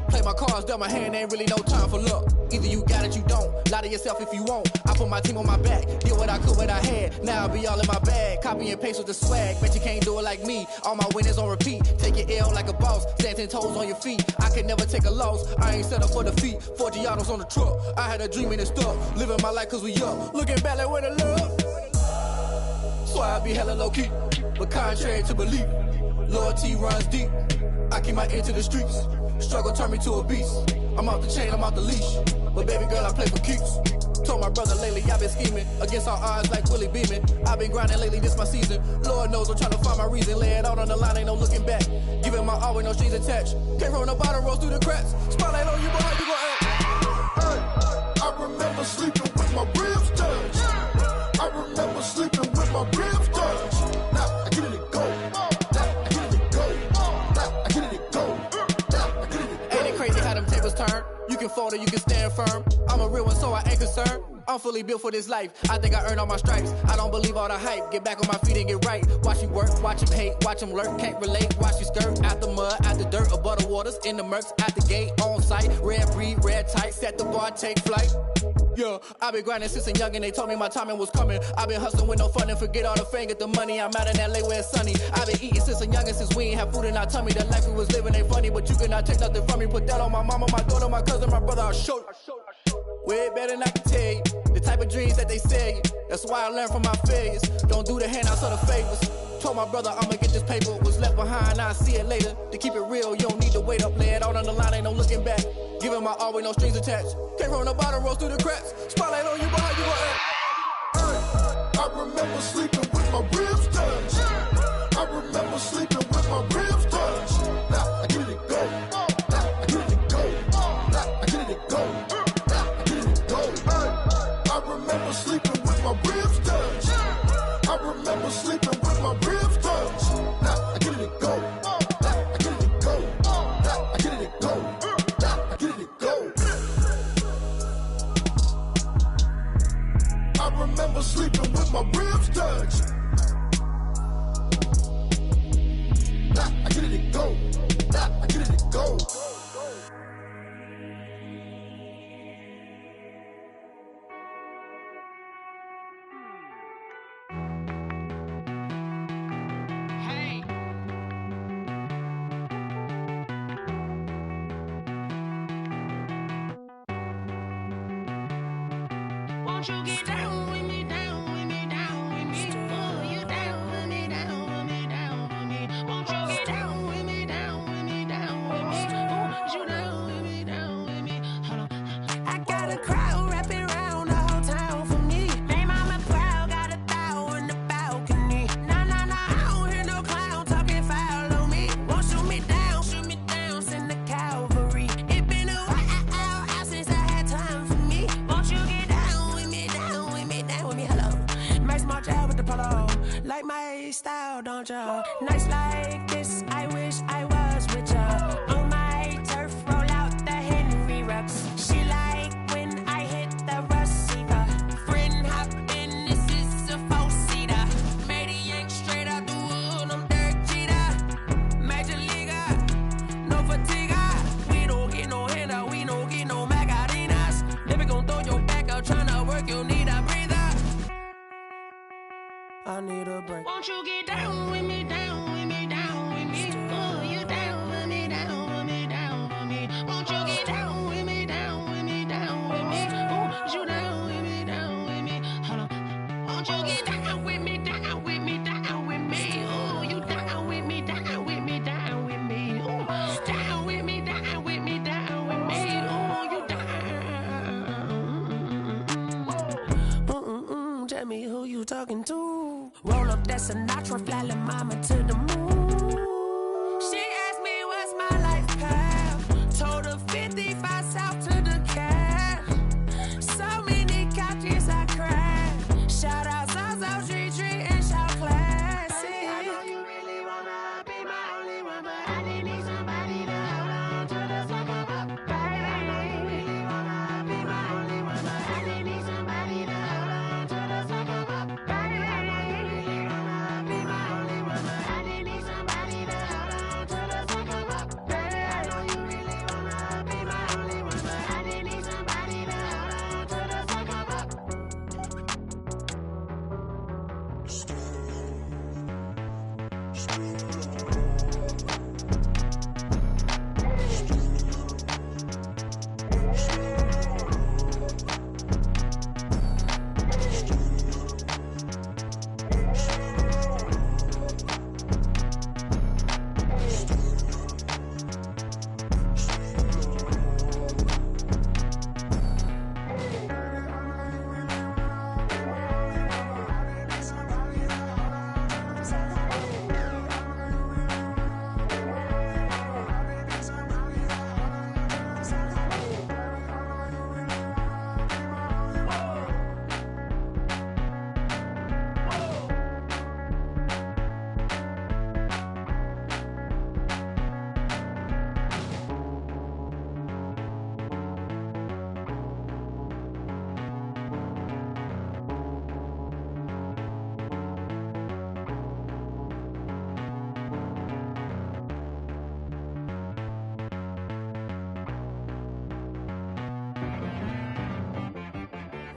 Play my cards, dealt my hand, ain't really no time for luck. Either you got it, you don't. Lie to yourself if you won't. I put my team on my back, did what I could, what I had. Now I'll be all in my bag, copy and paste with the swag. Bet you can't do it like me. All my winners on repeat. Take your L like a boss, stand 10 toes on your feet. I can never take a loss. I ain't set up for defeat. 4 Giados on the truck. I had a dream and it stuck. Living my life cause we up. Looking back like where the love. So I be hella low key, but contrary to belief, loyalty runs deep. I keep my ear to the streets. Struggle turned me to a beast. I'm off the chain, I'm off the leash. But baby girl, I play for keeps. Told my brother lately, I've been scheming against all odds like Willie Beeman. I've been grinding lately, this my season. Lord knows I'm trying to find my reason. Lay it out on the line, ain't no looking back. Giving my all with no strings attached. Came from the bottom, rose through the cracks. Spotlight on you, but how you gon' act? Hey, I remember sleeping with my ribs touched. I remember sleeping with my ribs touched. Now I get it to go. Now I get it to go. Now I get it to go. Now I get it to go. Ain't it crazy how them tables turn? You can fold or you can stand firm. I'm a real one, so I ain't concerned. I'm fully built for this life. I think I earned all my stripes. I don't believe all the hype. Get back on my feet and get right. Watch you work, watch him hate, watch him lurk. Can't relate, watch you skirt. Out the mud, out the dirt, above the waters, in the murks, out the gate, on site. Red breed, red tight, set the bar, take flight. Yeah, I've been grinding since a young and they told me my timing was coming. I've been hustling with no fun and forget all the fame, get the money. I'm out in LA where it's sunny. I've been eating since a youngin', since we ain't have food in our tummy. The life we was living ain't funny, but you cannot take nothing from me. Put that on my mama, my daughter, my cousin, my brother, I'll show you. Way better than I can tell you. The type of dreams that they sell you. That's why I learned from my failures. Don't do the handouts or the favors. Told my brother I'ma get this paper. Was left behind, I'll see it later. To keep it real, you don't need to wait up. Lay it out on the line, ain't no looking back. Giving my all with no strings attached. Came from the bottom, rose through the cracks. Spotlight on you, but how you gon' act? I remember sleeping with my ribs touched. I remember sleeping with my ribs touched. Now I get it to go. Now I get it to go. Now I get it to go. Now I get it to go. I remember sleeping with my ribs touched. I remember sleeping with my ribs touched. Now I get it to go. Now I get it to go. Now I get it to go. Now I get it to go. I remember sleeping with my ribs touched. Now I get it to go. Now I get it to go. Won't you get down with me, down with me, down with me? Oh, you down with me, down with me, down with me. Won't you get down with me, down with me, down with me? Oh, you down with me, down with me? Hold on. I got a crowd wrapping around the whole town for me. Name on my crowd, got a thou in the balcony. Nah, nah, nah, I don't hear no clown talking foul on me. Won't shoot me down, send the cavalry. It been a while since I had time for me. Won't you get down with me, down with me, like my style, don't ya? Nights like this, I wish I was with ya. On my turf, roll out the Henry rocks. She like when I hit the receiver. Friend hop in, this is a four-seater. Made a yank straight out the wood, I'm Derek Jeter. Major leaguer, no fatigue. We don't get no handout, we don't get no Macarinas. Never gon' throw your back out, tryna work, you need a breather. I need a break. Won't you get down with me, down with me, down with me? Oh, you down with me, down with me, down with me. Won't you get down with me, down with me, down with me? Oh, you down with me, down with me? Hold on. Won't you get down with me, down with me, down with me? Oh, you down with me, down with me, down with me? Oh, down with me, down with me, down with me? Oh, you down. Tell me who you talking to. Roll up that Sinatra, fly la mama to the moon. She asked me what's my life path. Told her 55 south to the cash. So many couches I crashed. Shout out South Street and shout classic. I know you really wanna be my only one, but I didn't need somebody to hold on to the sucker up. Baby, I know you really wanna be my only one, but I didn't need somebody to hold on to the sucker up. Baby, I know you really wanna be my only one, but I didn't need somebody to hold on to the sucker up. Baby, I know you really wanna be my only one, but I didn't need somebody to hold on to the sucker up.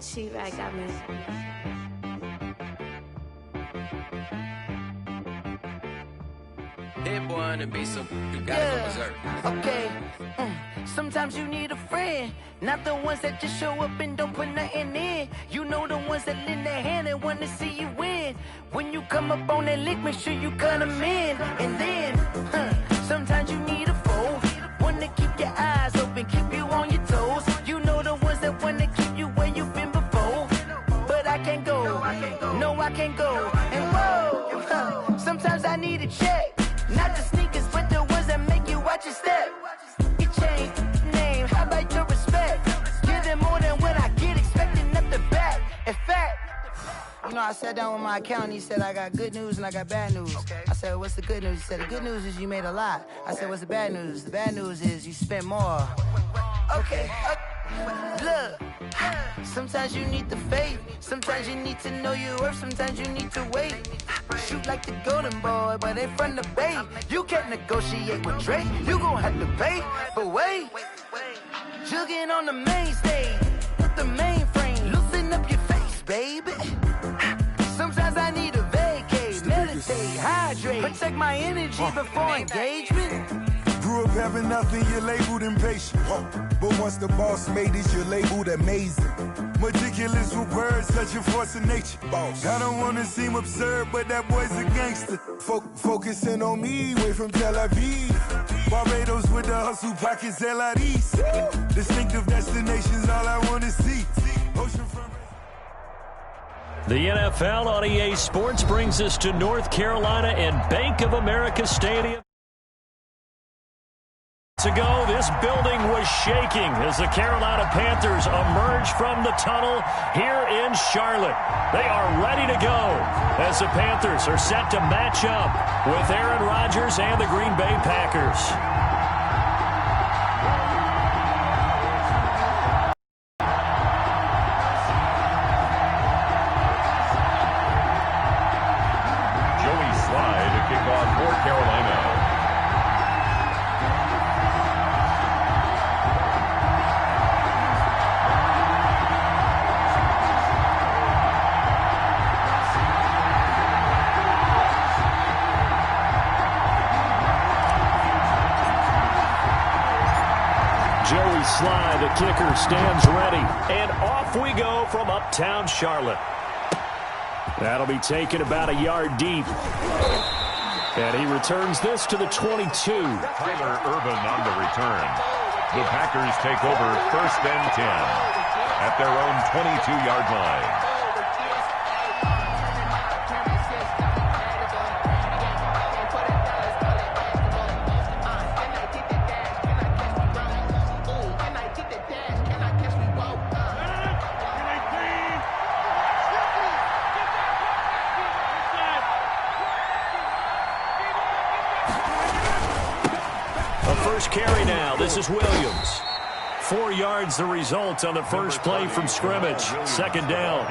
She-Rag got me. That boy on the beat, so you gotta go berserk. Okay. Sometimes you need a friend, not the ones that just show up and don't put nothing in. You know the ones that lend their hand and want to see you win. When you come up on that lick, make sure you cut them in. And then, sometimes you need a foe, one to keep your eyes open, keep you on your toes. You know the ones that want to keep you where you've been before. But I can't go, no I can't go. And whoa, sometimes I need a check. Not the sneakers, but the ones that make you watch your step. Your chain, name, how about your respect? Give them more than what I get, expecting up the back. In fact, you know, I sat down with my accountant, he said, I got good news and I got bad news. I said, what's the good news? He said, the good news is you made a lot. I said, what's the bad news? The bad news is you spent more. Okay, look, sometimes you need the faith, sometimes you need to know your worth, sometimes you need to wait. Shoot like the golden boy, but they from the bay. You can't negotiate with Drake, you gon' have to pay. But wait, jugging on the main stage, with the mainframe, loosen up your face, baby. Sometimes I need a vacate, meditate, hydrate, protect my energy before engagement. Grew up having nothing, you're labeled impatient. But once the boss made it, you're labeled amazing. Meticulous with words, such a force of nature. I don't wanna seem absurd, but that boy's a gangster. Focusing on me, way from Tel Aviv. Barbados with the hustle, pockets LIDs. Distinctive destinations, all I wanna see. Oceanfront. The NFL on EA Sports brings us to North Carolina and Bank of America Stadium. minutes ago, this building was shaking as the Carolina Panthers emerge from the tunnel here in Charlotte. They are ready to go as the Panthers are set to match up with Aaron Rodgers and the Green Bay Packers. Sly, the kicker, stands ready. And off we go from uptown Charlotte. That'll be taken about a yard deep. And he returns this to the 22. Tyler Urban on the return. The Packers take over 1st and 10 at their own 22-yard line. Carry now. This is Williams. 4 yards the result on the first play from scrimmage. 2nd down.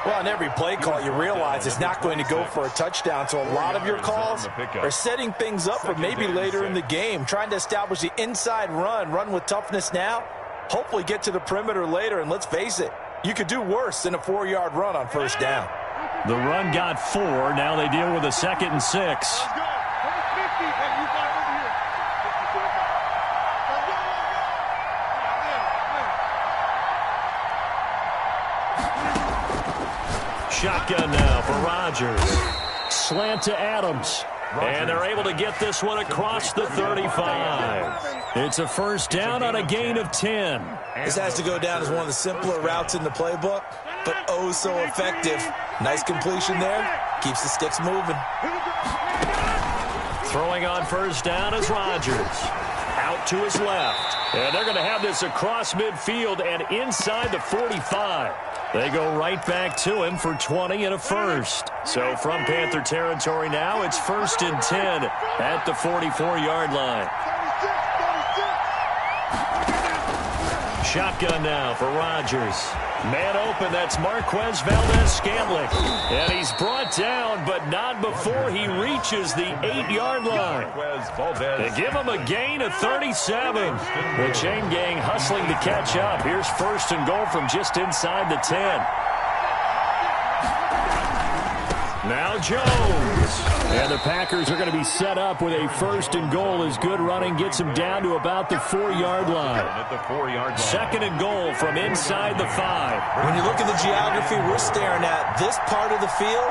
Well, on every play call, you realize it's not going to go for a touchdown. So a lot of your calls are setting things up for maybe later in the game, trying to establish the inside run with toughness now, hopefully get to the perimeter later. And let's face it, you could do worse than a 4-yard run on 1st down. The run got 4. Now they deal with a 2nd and 6. Shotgun now for Rodgers. Slant to Adams. And they're able to get this one across the 35. It's a 1st down on a gain of 10. This has to go down as one of the simpler routes in the playbook, but oh so effective. Nice completion there. Keeps the sticks moving. Throwing on 1st down is Rodgers. Out to his left. And they're going to have this across midfield and inside the 45. They go right back to him for 20 and a 1st. So from Panther territory now, it's 1st and 10 at the 44-yard line. Shotgun now for Rodgers. Man open, that's Marquez Valdez-Scantling. And he's brought down, but not before he reaches the 8-yard line. They give him a gain of 37. The chain gang hustling to catch up. Here's 1st and goal from just inside the 10. Now Jones. And the Packers are going to be set up with a 1st and goal as good running gets them down to about the 4-yard line. 2nd and goal from inside the 5. When you look at the geography we're staring at, this part of the field,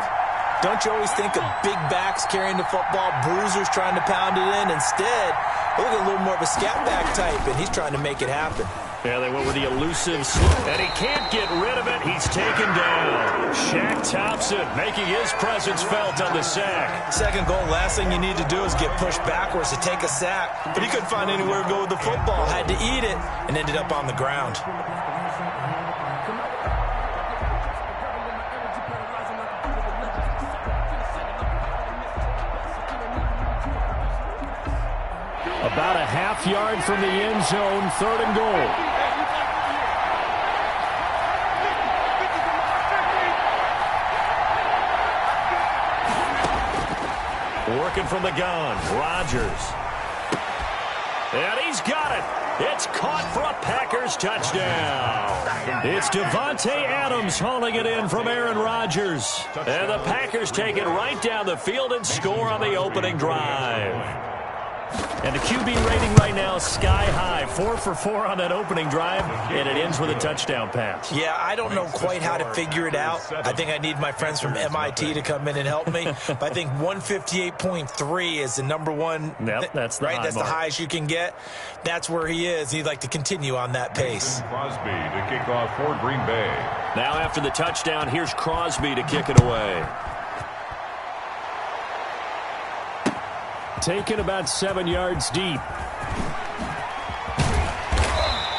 don't you always think of big backs carrying the football, bruisers trying to pound it in? Instead, look at a little more of a scat back type, and he's trying to make it happen. Yeah, they went with the elusive slip, and he can't get rid of it. He's taken down. Shaq Thompson making his presence felt on the sack. 2nd goal, last thing you need to do is get pushed backwards to take a sack. But he couldn't find anywhere to go with the football, had to eat it, and ended up on the ground. About a half-yard from the end zone, 3rd and goal. Working from the gun, Rodgers. And he's got it. It's caught for a Packers touchdown. It's Davante Adams hauling it in from Aaron Rodgers. And the Packers take it right down the field and score on the opening drive. And the QB rating right now is sky high. 4 for 4 on that opening drive, and it ends with a touchdown pass. Yeah, I don't know quite how to figure it out. I think I need my friends from MIT to come in and help me. But I think 158.3 is the number one. Yep, that's the right. That's the highest you can get. That's where he is. He'd like to continue on that pace. Crosby to kick off for Green Bay. Now after the touchdown, here's Crosby to kick it away. Taken about 7 yards deep.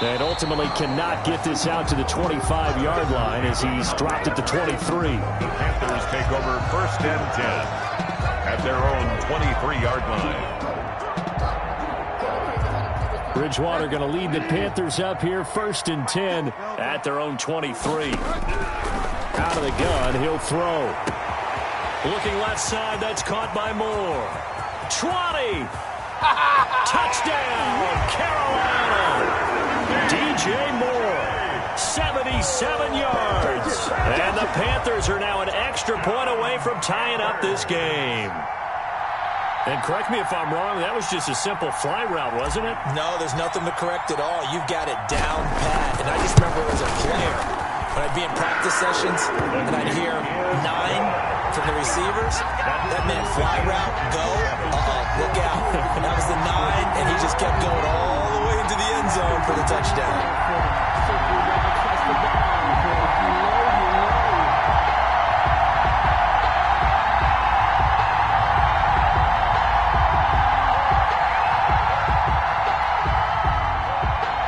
And ultimately cannot get this out to the 25-yard line as he's dropped it to 23. Panthers take over 1st and 10 at their own 23-yard line. Bridgewater going to lead the Panthers up here 1st and 10 at their own 23. Out of the gun, he'll throw. Looking left side, that's caught by Moore. 20! Touchdown, Carolina! DJ Moore, 77 yards. And the Panthers are now an extra point away from tying up this game. And correct me if I'm wrong, that was just a simple fly route, wasn't it? No, there's nothing to correct at all. You've got it down pat. And I just remember as a player, when I'd be in practice sessions and I'd hear 9 from the receivers, that meant fly route, go, look out. That was the 9, and he just kept going all the way into the end zone for the touchdown.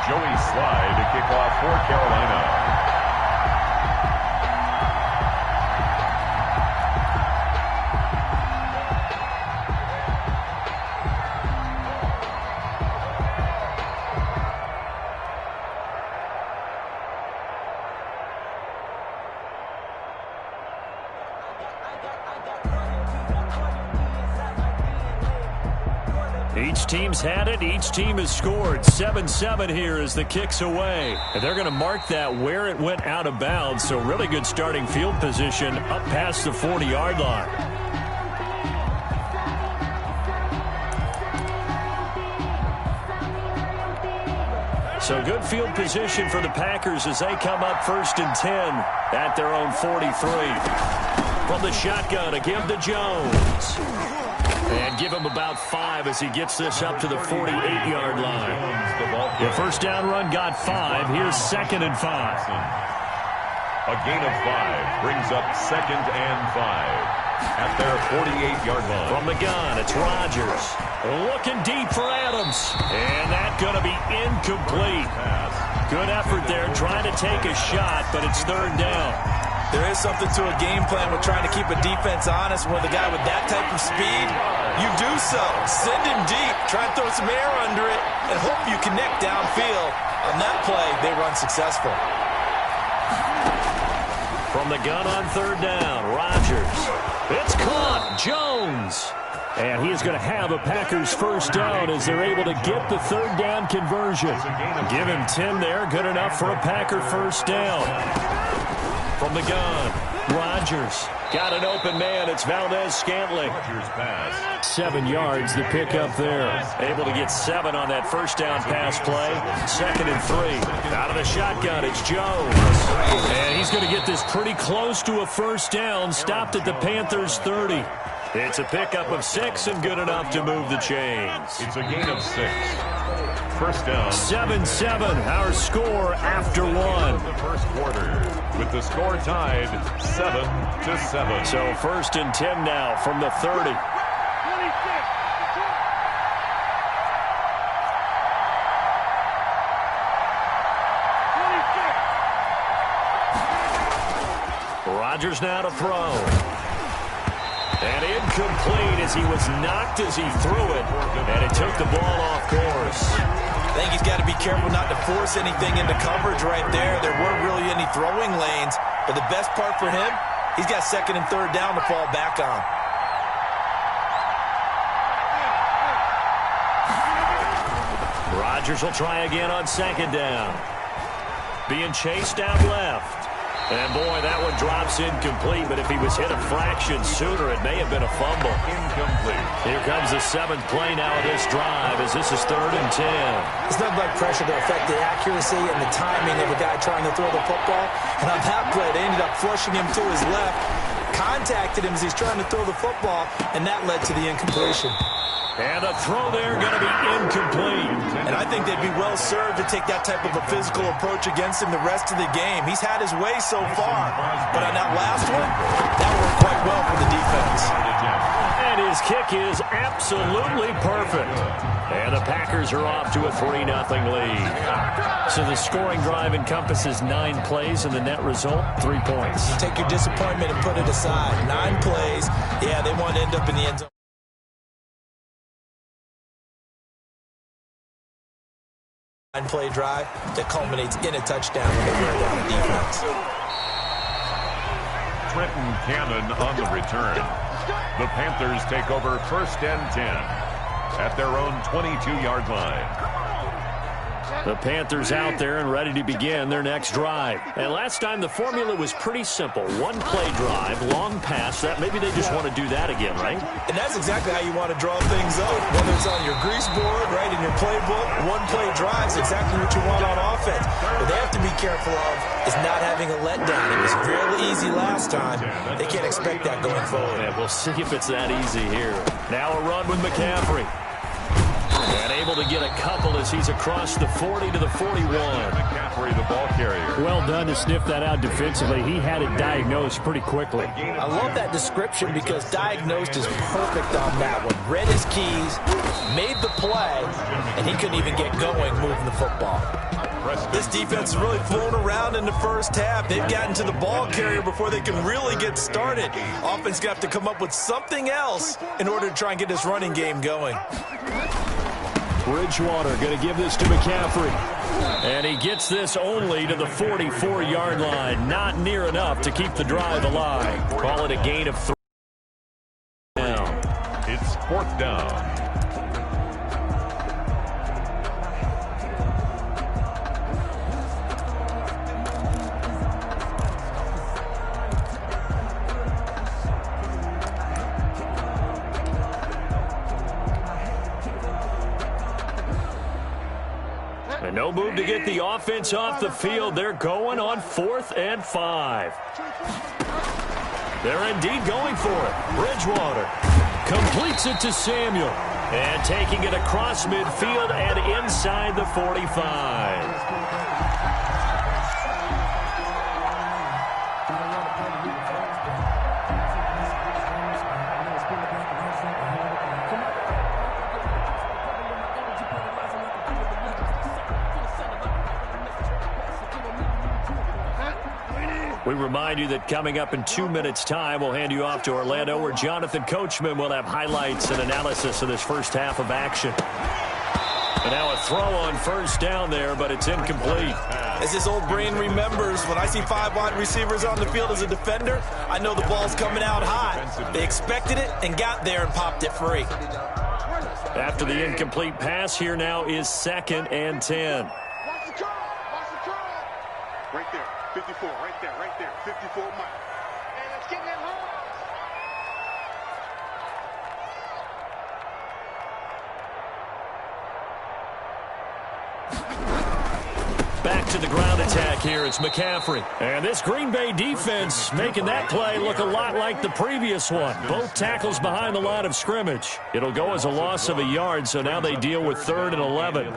Joey Slye to kick off for Carolina. Each team's had it. Each team has scored. 7-7 here as the kick's away. And they're going to mark that where it went out of bounds. So really good starting field position up past the 40-yard line. So good field position for the Packers as they come up 1st and 10 at their own 43. From the shotgun to give to Jones. And give him about 5 as he gets this up to the 48-yard line. The first down run got 5. Here's 2nd and 5. A gain of 5 brings up 2nd and 5 at their 48-yard line. From the gun, it's Rodgers. Looking deep for Adams. And that's going to be incomplete. Good effort there trying to take a shot, but it's 3rd down. There is something to a game plan with trying to keep a defense honest. With a guy with that type of speed, you do so. Send him deep, try and throw some air under it, and hope you connect downfield. On that play, they run successful. From the gun on 3rd down, Rodgers. It's caught, Jones. And he is going to have a Packers first down as they're able to get the 3rd down conversion. Give him 10 there, good enough for a Packer first down. From the gun, Rodgers. Got an open man. It's Valdez-Scantling. 7 yards, the pickup there. Able to get 7 on that first down pass play. 2nd and 3. Out of the shotgun, it's Jones. And he's going to get this pretty close to a first down. Stopped at the Panthers' 30. It's a pickup of 6 and good enough to move the chains. It's a gain of 6. First down. 7-7, our score after 1. The first quarter with the score tied 7-7. So 1st and 10 now from the 30. Rodgers now to throw. And incomplete as he was knocked as he threw it. And it took the ball off course. I think he's got to be careful not to force anything into coverage right there. There weren't really any throwing lanes. But the best part for him, he's got 2nd and 3rd down to fall back on. Rodgers will try again on 2nd down. Being chased out left. And, boy, that one drops incomplete, but if he was hit a fraction sooner, it may have been a fumble. Incomplete. Here comes the 7th play now of this drive as this is 3rd and 10. It's nothing like pressure to affect the accuracy and the timing of a guy trying to throw the football. And on that play, they ended up flushing him to his left, contacted him as he's trying to throw the football, and that led to the incompletion. And a throw there going to be incomplete. And I think they'd be well served to take that type of a physical approach against him the rest of the game. He's had his way so far. But on that last one, that worked quite well for the defense. And his kick is absolutely perfect. And the Packers are off to a 3-0 lead. So the scoring drive encompasses 9 plays, and the net result, 3 points. You take your disappointment and put it aside. 9 plays. Yeah, they want to end up in the end zone. Play drive that culminates in a touchdown when they wear down the defense. Trenton Cannon on the return. The Panthers take over 1st and 10 at their own 22-yard line. The Panthers out there and ready to begin their next drive. And last time the formula was pretty simple. 1-play drive, long pass. That maybe they just want to do that again, right? And that's exactly how you want to draw things up. Whether it's on your grease board, right, in your playbook, 1-play drive is exactly what you want on offense. What they have to be careful of is not having a letdown. It was real easy last time. They can't expect that going forward. Yeah, we'll see if it's that easy here. Now a run with McCaffrey. And able to get a couple as he's across the 40 to the 41. McCaffrey, the ball carrier. Well done to sniff that out defensively. He had it diagnosed pretty quickly. I love that description because diagnosed is perfect on that one. Read his keys, made the play, and he couldn't even get going moving the football. This defense has really flown around in the first half. They've gotten to the ball carrier before they can really get started. Offense going to have to come up with something else in order to try and get this running game going. Bridgewater going to give this to McCaffrey. And he gets this only to the 44-yard line. Not near enough to keep the drive alive. Call it a gain of 3. It's 4th down. And no move to get the offense off the field. They're going on 4th and 5. They're indeed going for it. Bridgewater completes it to Samuel. And taking it across midfield and inside the 45. We remind you that coming up in 2 minutes' time, we'll hand you off to Orlando, where Jonathan Coachman will have highlights and analysis of this first half of action. And now a throw on 1st down there, but it's incomplete. As his old brain remembers, when I see 5 wide receivers on the field as a defender, I know the ball's coming out hot. They expected it and got there and popped it free. After the incomplete pass, here now is 2nd and 10. Right there, 54, right there, 54 Mike. And it's getting it home. Back to the ground attack here. It's McCaffrey. And this Green Bay defense making that play look a lot like the previous one. Both tackles behind the line of scrimmage. It'll go as a loss of a yard, so now they deal with 3rd and 11.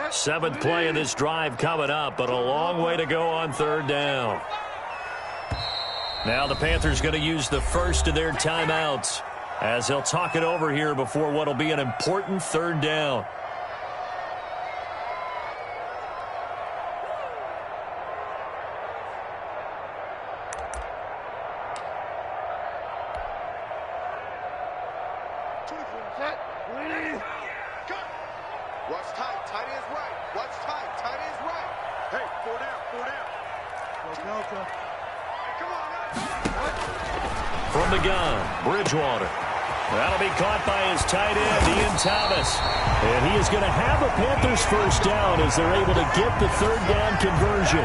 7th play of this drive coming up, but a long way to go on 3rd down. Now the Panthers going to use the first of their timeouts as they'll talk it over here before what will be an important 3rd down. Watch tight, tight ends right. Watch tight, tight ends right. Hey, 4 down, 4 down. Go. Hey, come on, guys. From the gun, Bridgewater. That'll be caught by his tight end, Ian Thomas. And he is going to have a Panthers 1st down as they're able to get the 3rd down conversion.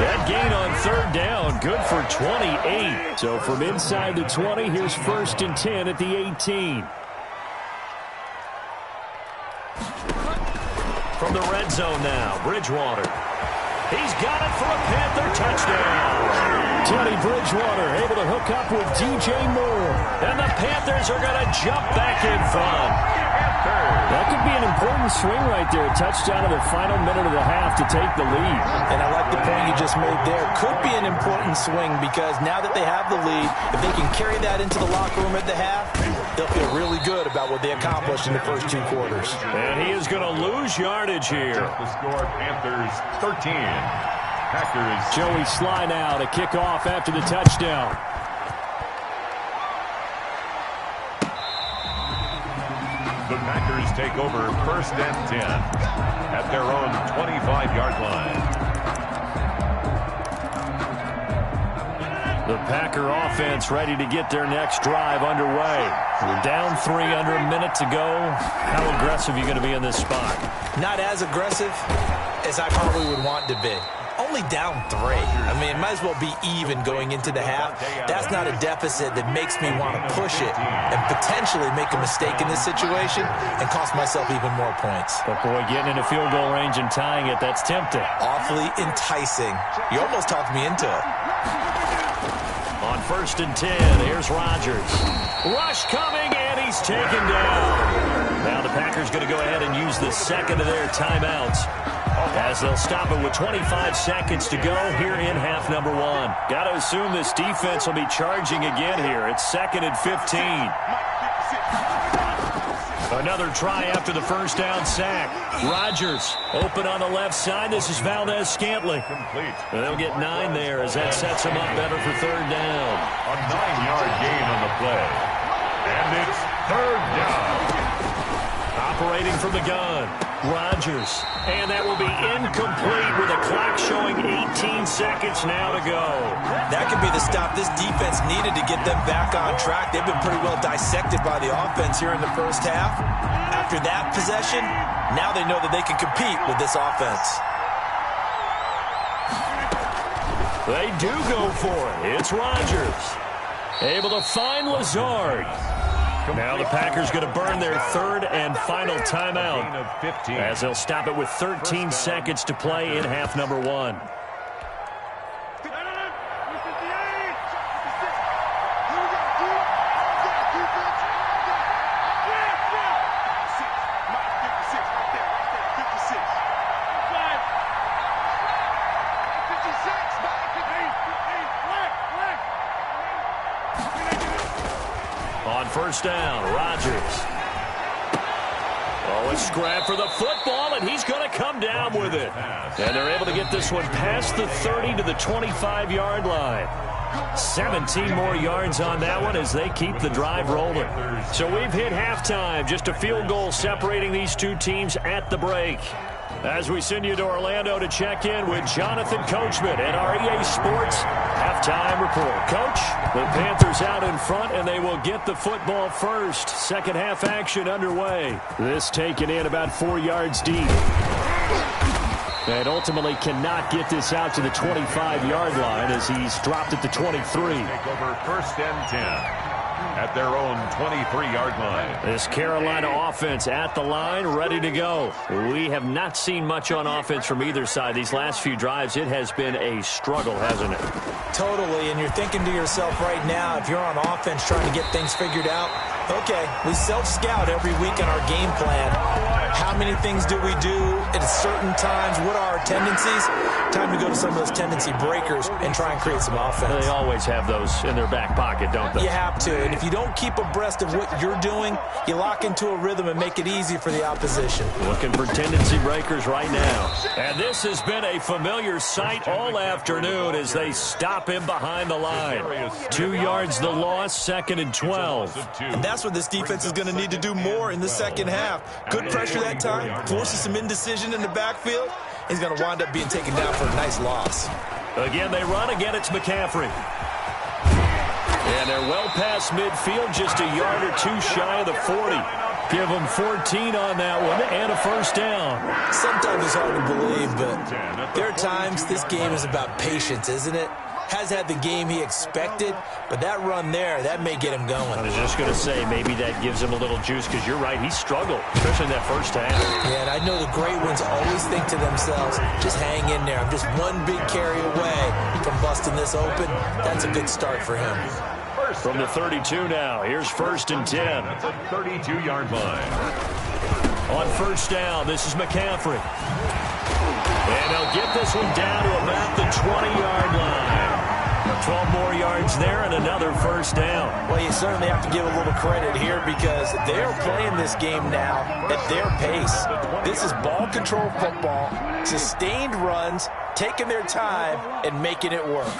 That gain on 3rd down, good for 28. So from inside the 20, here's 1st and 10 at the 18. From the red zone now, Bridgewater. He's got it for a Panther touchdown. Teddy Bridgewater able to hook up with DJ Moore. And the Panthers are going to jump back in front. That could be an important swing right there. A touchdown in the final minute of the half to take the lead. And I like the point you just made there. Could be an important swing because now that they have the lead, if they can carry that into the locker room at the half, they'll feel really good about what they accomplished in the first 2 quarters. And he is going to lose yardage here. The score, Panthers 13. Packers. Joey Sly now to kick off after the touchdown. The Packers take over 1st and 10 at their own 25-yard line. The Packer offense ready to get their next drive underway. We're down 3 under a minute to go. How aggressive are you going to be in this spot? Not as aggressive as I probably would want to be. Only down 3. I mean, it might as well be even going into the half. That's not a deficit that makes me want to push it and potentially make a mistake in this situation and cost myself even more points. But, boy, getting into field goal range and tying it, that's tempting. Awfully enticing. You almost talked me into it. On 1st and 10, here's Rodgers. Rush coming, and he's taken down. Now the Packers going to go ahead and use the second of their timeouts, as they'll stop it with 25 seconds to go here in half number 1. Got to assume this defense will be charging again here. It's 2nd and 15. Another try after the first down sack. Rodgers open on the left side. This is Valdez-Scantling. Complete. They'll get 9 there as that sets them up better for 3rd down. A 9-yard gain on the play. And it's 3rd down. Operating from the gun, Rodgers. And that will be incomplete with a clock showing 18 seconds now to go. That could be the stop this defense needed to get them back on track. They've been pretty well dissected by the offense here in the first half. After that possession, now they know that they can compete with this offense. They do go for it. It's Rodgers. Able to find Lazard. Now the Packers going to burn their 3rd and final timeout as they'll stop it with 13 seconds to play in half number 1. On 1st down, Rodgers. Oh, a scrap for the football, and he's going to come down with it. And they're able to get this one past the 30 to the 25-yard line. 17 more yards on that one as they keep the drive rolling. So we've hit halftime. Just a field goal separating these two teams at the break. As we send you to Orlando to check in with Jonathan Coachman at our EA Sports halftime report. Coach, the Panthers out in front, and they will get the football first. Second half action underway. This taken in about 4 yards deep. And ultimately cannot get this out to the 25-yard line as he's dropped at the 23. Take over 1st and 10. At their own 23-yard line. This Carolina offense at the line, ready to go. We have not seen much on offense from either side. These last few drives, it has been a struggle, hasn't it? Totally, and you're thinking to yourself right now, if you're on offense trying to get things figured out, okay, we self-scout every week in our game plan. How many things do we do at certain times? What are our tendencies? Time to go to some of those tendency breakers and try and create some offense. They always have those in their back pocket, don't they? You have to, and if you don't keep abreast of what you're doing, you lock into a rhythm and make it easy for the opposition. Looking for tendency breakers right now. And this has been a familiar sight all afternoon as they stop him behind the line. 2 yards the loss, 2nd and 12. And that's what this defense is going to need to do more in the second half. Good pressure that time, forces some indecision in the backfield. He's going to wind up being taken down for a nice loss. Again, they run. Again, it's McCaffrey. And they're well past midfield, just a yard or two shy of the 40. Give them 14 on that one and a first down. Sometimes it's hard to believe, but there are times this game is about patience, isn't it? Has had the game he expected, but that run there, that may get him going. I was just going to say, maybe that gives him a little juice, because you're right, he struggled, especially in that first half. Yeah, and I know the great ones always think to themselves, just hang in there. I'm just one big carry away from busting this open. That's a good start for him. From the 32 now, here's 1st and 10. That's a 32-yard line. On first down, this is McCaffrey. And they'll get this one down to about the 20-yard line. 12 more yards there and another first down. Well, you certainly have to give a little credit here because they're playing this game now at their pace. This is ball control football, sustained runs, taking their time, and making it work.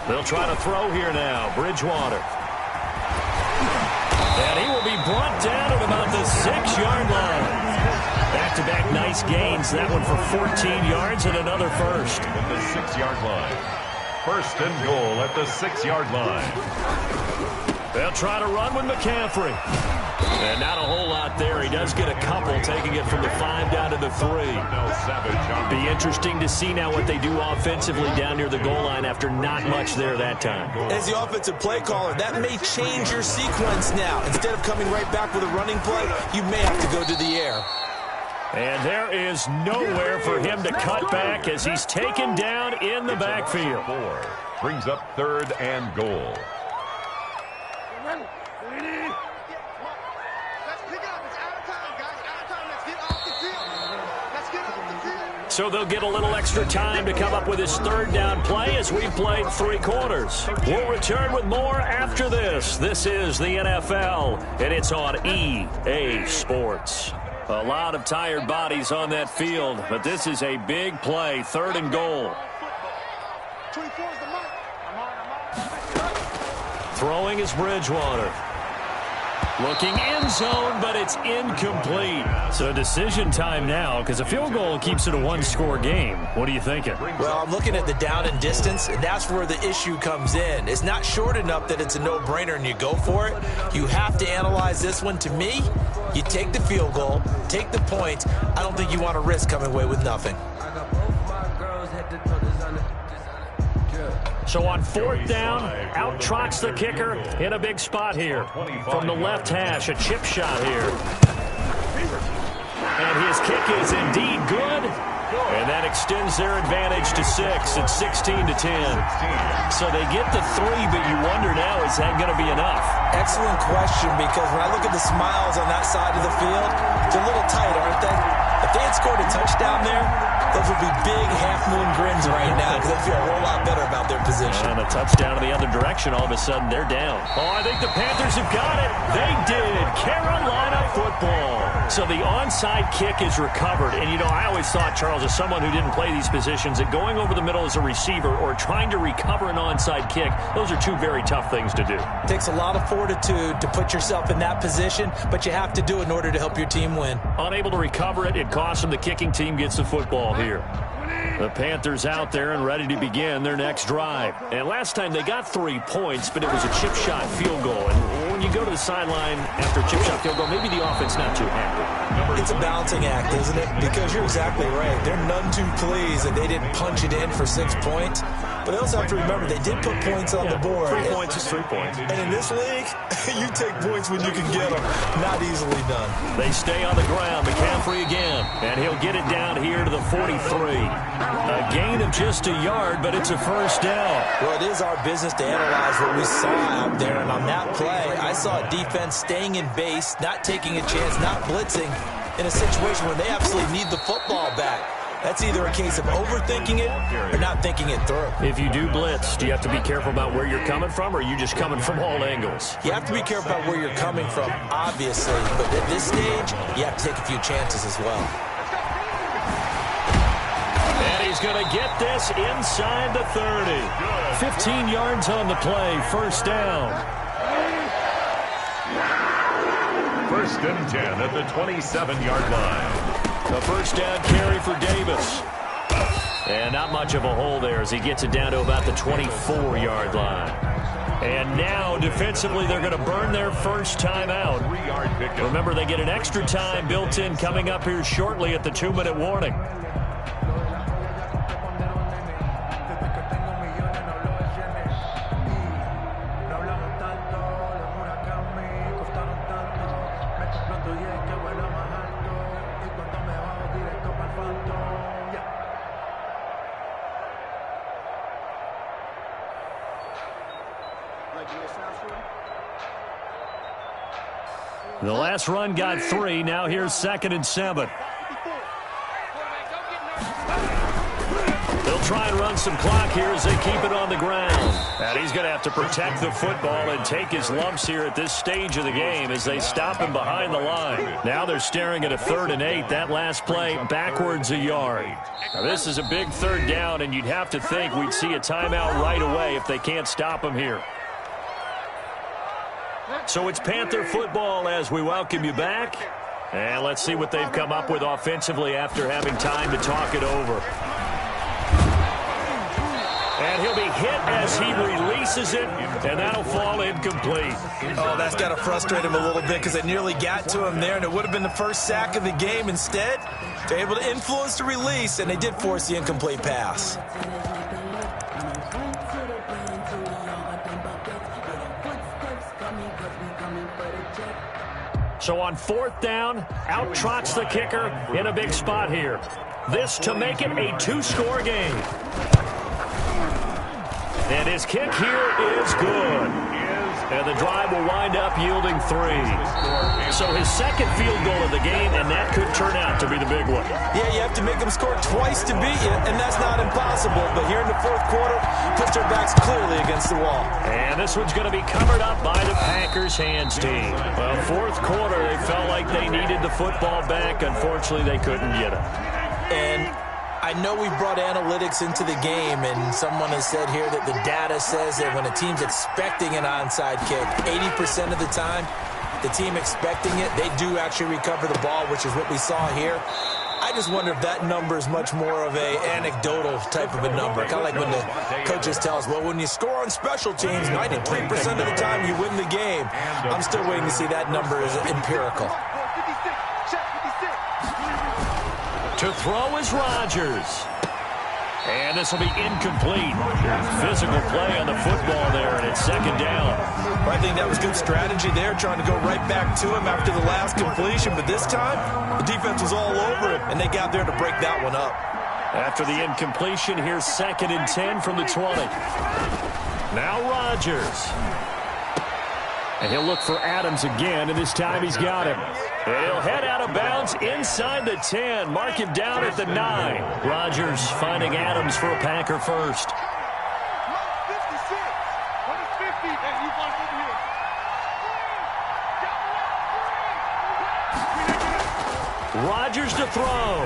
They'll try to throw here now. Bridgewater. And he will be brought down at about the 6-yard line. Back-to-back nice gains. That one for 14 yards and another first. At the 6-yard line. First and goal at the 6-yard line. They'll try to run with McCaffrey. And not a whole lot there. He does get a couple, taking it from the 5 down to the 3. Be interesting to see now what they do offensively down near the goal line after not much there that time. As the offensive play caller, that may change your sequence now. Instead of coming right back with a running play, you may have to go to the air. And there is nowhere for him to cut back as he's taken down in the backfield. Brings up 3rd and goal. So they'll get a little extra time to come up with his 3rd down play as we've played 3 quarters. We'll return with more after this. This is the NFL, and it's on EA Sports. A lot of tired bodies on that field, but this is a big play, 3rd and goal. Throwing is Bridgewater. Looking end zone, but it's incomplete. So decision time now because a field goal keeps it a 1-score game. What are you thinking? Well, I'm looking at the down and distance, and that's where the issue comes in. It's not short enough that it's a no-brainer and you go for it. You have to analyze this one. To me, you take the field goal, take the points. I don't think you want to risk coming away with nothing. So on 4th down, out trots the kicker in a big spot here. From the left hash, a chip shot here. And his kick is indeed good. And that extends their advantage to 6. It's 16-10. So they get the 3, but you wonder now, is that going to be enough? Excellent question, because when I look at the smiles on that side of the field, they're a little tight, aren't they? If they had scored a touchdown there, those would be big half-moon grins right now because they feel a whole lot better about their position. And a touchdown in the other direction, all of a sudden they're down. Oh, I think the Panthers have got it. They did. Carolina football. So the onside kick is recovered. And, you know, I always thought, Charles, as someone who didn't play these positions, that going over the middle as a receiver or trying to recover an onside kick, those are 2 very tough things to do. It takes a lot of fortitude to put yourself in that position, but you have to do it in order to help your team win. Unable to recover it, it costs them. The kicking team gets the football here. The Panthers out there and ready to begin their next drive. And last time they got 3 points, but it was a chip shot field goal. And when you go to the sideline after a chip shot field goal, maybe the offense not too happy. It's a balancing act, isn't it? Because you're exactly right. They're none too pleased that they didn't punch it in for 6 points. But they also have to remember they did put points on the board. 3 points is 3 points. And in this league, you take points when you can get them. Not easily done. They stay on the ground. McCaffrey again. And he'll get it down here to the 43. A gain of just a yard, but it's a first down. Well, it is our business to analyze what we saw out there. And on that play, I saw a defense staying in base, not taking a chance, not blitzing in a situation where they absolutely need the football back. That's either a case of overthinking it or not thinking it through. If you do blitz, do you have to be careful about where you're coming from, or are you just coming from all angles? You have to be careful about where you're coming from, obviously. But at this stage, you have to take a few chances as well. And he's going to get this inside the 30. 15 yards on the play, first down. First and 10 at the 27-yard line. The first down carry for Davis. And not much of a hole there as he gets it down to about the 24-yard line. And now, defensively, they're going to burn their first time out. Remember, they get an extra time built in coming up here shortly at the 2-minute warning. The last run got 3. Now here's 2nd and 7. They'll try and run some clock here as they keep it on the ground. And he's going to have to protect the football and take his lumps here at this stage of the game as they stop him behind the line. Now they're staring at a 3rd and 8. That last play backwards a yard. Now this is a big 3rd down, and you'd have to think we'd see a timeout right away if they can't stop him here. So it's Panther football as we welcome you back. And let's see what they've come up with offensively after having time to talk it over. And he'll be hit as he releases it, and that'll fall incomplete. Oh, that's got to frustrate him a little bit because they nearly got to him there, and it would have been the first sack of the game. Instead, they're able to influence the release, and they did force the incomplete pass. So on 4th down, out trots the kicker in a big spot here. This to make it a 2-score game. And his kick here is good. And the drive will wind up yielding 3. So his 2nd field goal of the game, and that could turn out to be the big one. Yeah, you have to make them score twice to beat you, and that's not impossible. But here in the 4th quarter, pushed their backs clearly against the wall. And this one's going to be covered up by the Packers hands team. Well, 4th quarter, they felt like they needed the football back. Unfortunately, they couldn't get it. And I know we brought analytics into the game, and someone has said here that the data says that when a team's expecting an onside kick, 80% of the time, the team expecting it, they do actually recover the ball, which is what we saw here. I just wonder if that number is much more of a anecdotal type of a number. Kind of like when the coaches tell us, well, when you score on special teams, 93% of the time you win the game. I'm still waiting to see that number is empirical. To throw is Rodgers. And this will be incomplete. Physical play on the football there, and it's 2nd down. Well, I think that was good strategy there, trying to go right back to him after the last completion. But this time, the defense was all over him, and they got there to break that one up. After the incompletion, here's 2nd and 10 from the 20. Now Rodgers. And he'll look for Adams again, and this time he's got him. And he'll head out of bounds inside the 10. Mark him down at the 9. Rodgers finding Adams for a Packer first. Rodgers to throw.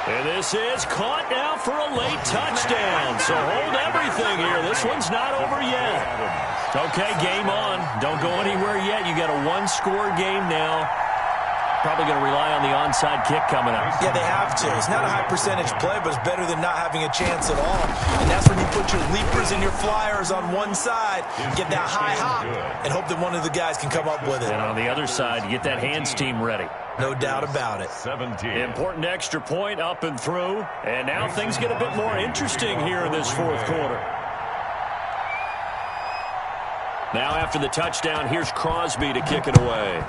And this is caught now for a late touchdown. So hold everything here. This one's not over yet. Okay, game on. Don't go anywhere yet. You got a 1-score game now. Probably going to rely on the onside kick coming up. Yeah, they have to. It's not a high percentage play, but it's better than not having a chance at all. And that's when you put your leapers and your flyers on one side, get that high hop, and hope that one of the guys can come up with it. And on the other side, you get that hands team ready. No doubt about it. 17. Important extra point up and through. And now things get a bit more interesting here in this 4th quarter. Now after the touchdown, here's Crosby to kick it away.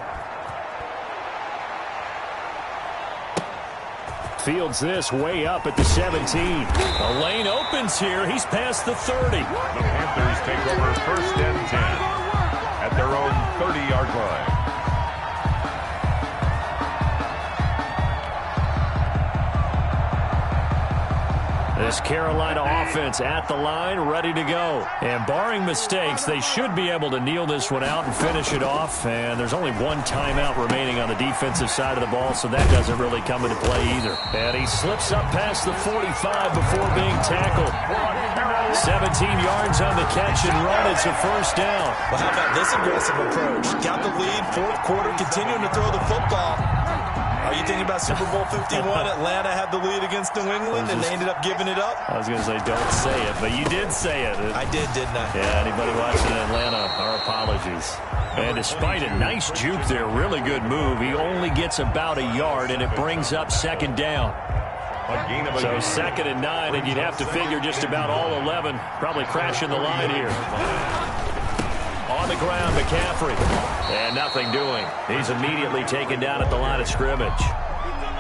Fields this way up at the 17. The lane opens here. He's past the 30. The Panthers take over 1st and 10 at their own 30-yard line. This Carolina offense at the line, ready to go. And barring mistakes, they should be able to kneel this one out and finish it off. And there's only one timeout remaining on the defensive side of the ball, so that doesn't really come into play either. And he slips up past the 45 before being tackled. 17 yards on the catch and run. It's a 1st down. Well, how about this aggressive approach? Got the lead, 4th quarter, continuing to throw the football. Are you thinking about Super Bowl 51? Atlanta had the lead against New England, and they ended up giving it up? I was going to say, don't say it, but you did say it. I did, didn't I? Yeah, anybody watching in Atlanta, our apologies. And despite a nice juke there, really good move, he only gets about a yard, and it brings up 2nd down. So 2nd and 9, and you'd have to figure just about all 11 probably crashing the line here. On the ground, McCaffrey. And nothing doing. He's immediately taken down at the line of scrimmage.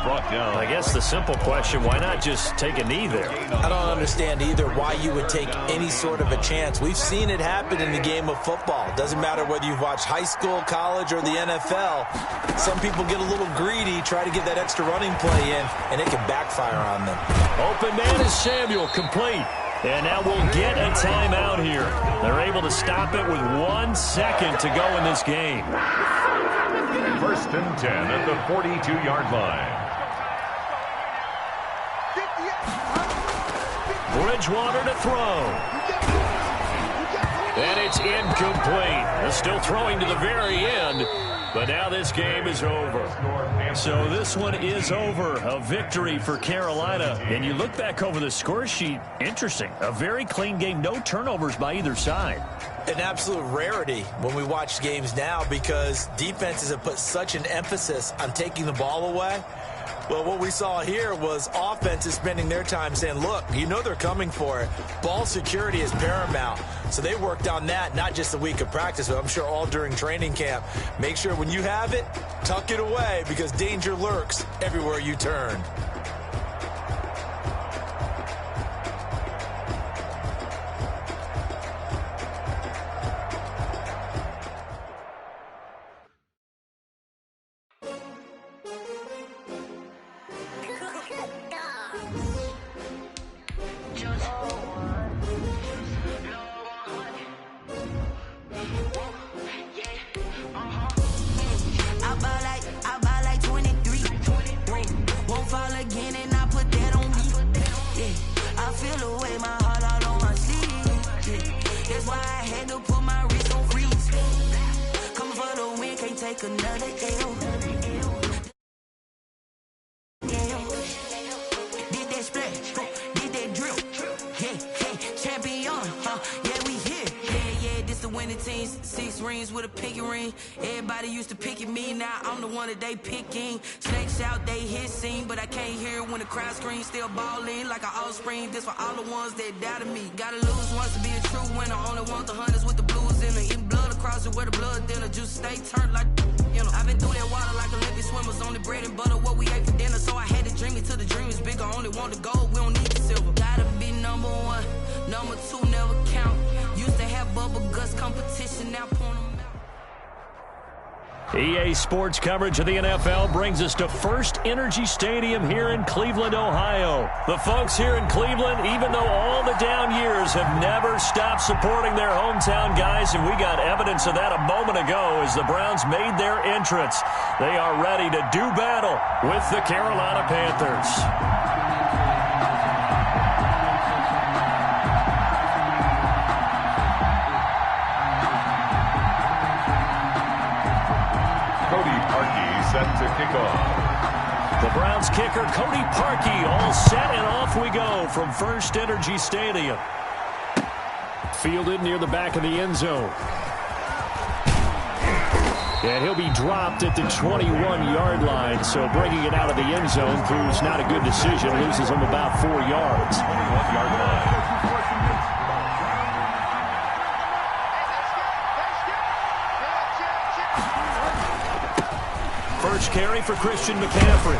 brought down. I guess the simple question, why not just take a knee there? I don't understand either why you would take any sort of a chance. We've seen it happen in the game of football. Doesn't matter whether you've watched high school, college, or the NFL. Some people get a little greedy, try to get that extra running play in, and it can backfire on them. Open man is Samuel, complete. And now we'll get a timeout here. They're able to stop it with 1 second to go in this game. 1st and 10 at the 42-yard line. Bridgewater to throw. And it's incomplete. They're still throwing to the very end. But now this game is over. So this one is over. A victory for Carolina. And you look back over the score sheet, interesting. A very clean game. No turnovers by either side. An absolute rarity when we watch games now because defenses have put such an emphasis on taking the ball away. Well, what we saw here was offenses spending their time saying, look, you know they're coming for it. Ball security is paramount. So they worked on that, not just a week of practice, but I'm sure all during training camp. Make sure when you have it, tuck it away because danger lurks everywhere you turn. They picking snakes out, they hissing, but I can't hear when the crowd screams. Still balling like an offspring. This for all the ones that doubted me. Gotta lose once to be a true winner. Only want the hunters with the blues in it. Eating blood across it where the blood dinner. Juice stay turned like you know. I've been through that water like Olympic swimmers. Only bread and butter what we ate for dinner. So I had to dream it till the dream is bigger. Only want the gold, we don't need the silver. Gotta be number one, number two never count. Used to have bubble guts competition, now point them. EA Sports coverage of the NFL brings us to First Energy Stadium here in Cleveland, Ohio. The folks here in Cleveland, even though all the down years, have never stopped supporting their hometown guys, and we got evidence of that a moment ago as the Browns made their entrance. They are ready to do battle with the Carolina Panthers. Set to kick off. The Browns kicker, Cody Parkey, all set, and off we go from First Energy Stadium. Fielded near the back of the end zone. And he'll be dropped at the 21-yard line, so bringing it out of the end zone proves not a good decision. Loses him about 4 yards. 21-yard line. First carry for Christian McCaffrey.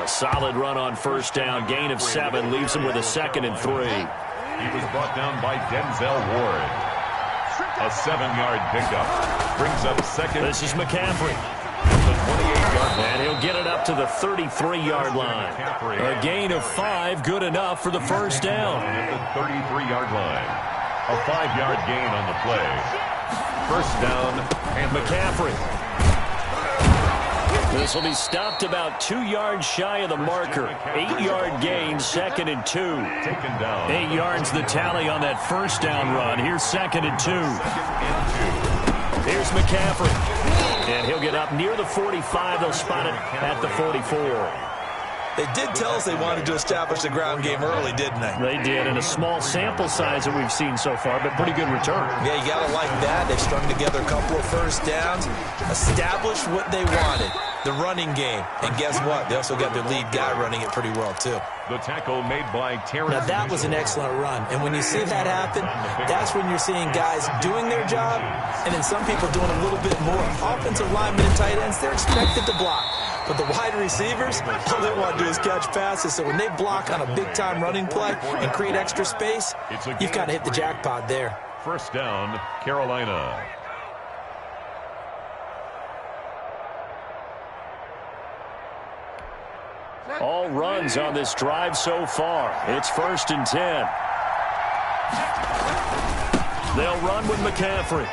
A solid run on first down. Gain of 7 leaves him with a 2nd and 3. He was brought down by Denzel Ward. A 7-yard pickup. Brings up second. This is McCaffrey. The 28-yard line. And he'll get it up to the 33-yard line. A gain of 5, good enough for the first down. At the 33-yard line. A 5-yard gain on the play. First down and McCaffrey. This will be stopped about 2 yards shy of the marker. 8-yard gain, 2nd and 2. Taken down. 8 yards the tally on that first down run. Here's 2nd and 2. Here's McCaffrey. And he'll get up near the 45. They'll spot it at the 44. They did tell us they wanted to establish the ground game early, didn't they? They did, and a small sample size that we've seen so far, but pretty good return. Yeah, you got to like that. They've strung together a couple of first downs, established what they wanted. the running game. And guess what? They also got their lead guy running it pretty well, too. The tackle made by Terrence. Now, that was an excellent run. And when you see that happen, that's when you're seeing guys doing their job and then some people doing a little bit more. Offensive linemen and tight ends, they're expected to block. But the wide receivers, all they want to do is catch passes. So when they block on a big-time running play and create extra space, you've got to hit the jackpot there. First down, Carolina. All runs on this drive so far. It's 1st and 10. They'll run with McCaffrey.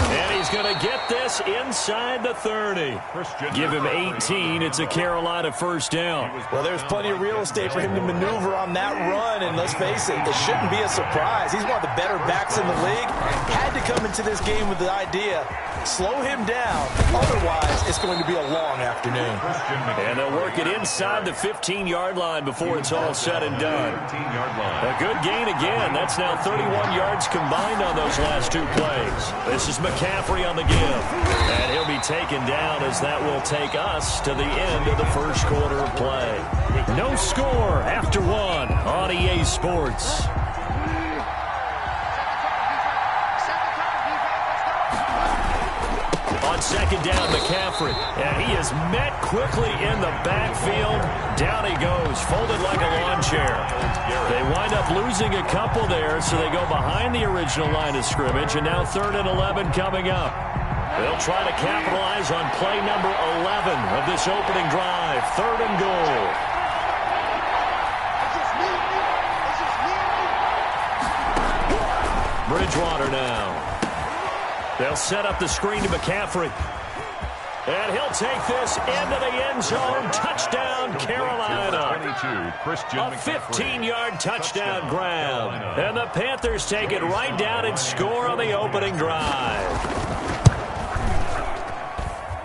And he's going to get this inside the 30. Give him 18. It's a Carolina first down. Well, there's plenty of real estate for him to maneuver on that run. And let's face it, it shouldn't be a surprise. He's one of the better backs in the league. Had to come into this game with the idea, slow him down. Otherwise, it's going to be a long afternoon. And they'll work it inside the 15-yard line before it's all said and done. A good gain again. That's now 31 yards combined on those last two plays. This is McCaffrey on the give. And he'll be taken down as that will take us to the end of the first quarter of play. No score after one on EA Sports. On second down, McCaffrey. And he is met quickly in the backfield. Down he goes, folded like a lawn chair. They wind up losing a couple there, so they go behind the original line of scrimmage, and now 3rd and 11 coming up. They'll try to capitalize on play number 11 of this opening drive. 3rd and goal. Bridgewater now. They'll set up the screen to McCaffrey. And he'll take this into the end zone. Touchdown, Carolina. A 15-yard touchdown grab. And the Panthers take it right down and score on the opening drive.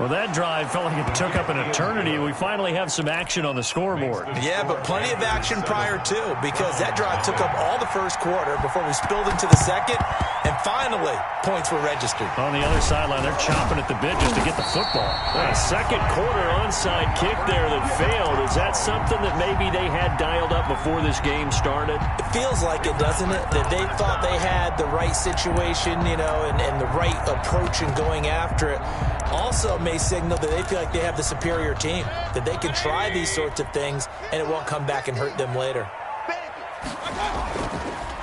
Well, that drive felt like it took up an eternity. We finally have some action on the scoreboard. Yeah, but plenty of action prior to, because that drive took up all the first quarter before we spilled into the second, and finally, points were registered. On the other sideline, they're chomping at the bit just to get the football. A second quarter onside kick there that failed. Is that something that maybe they had dialed up before this game started? It feels like it, doesn't it? That they thought they had the right situation, you know, and the right approach in going after it. Also may signal that they feel like they have the superior team, that they can try these sorts of things and it won't come back and hurt them later.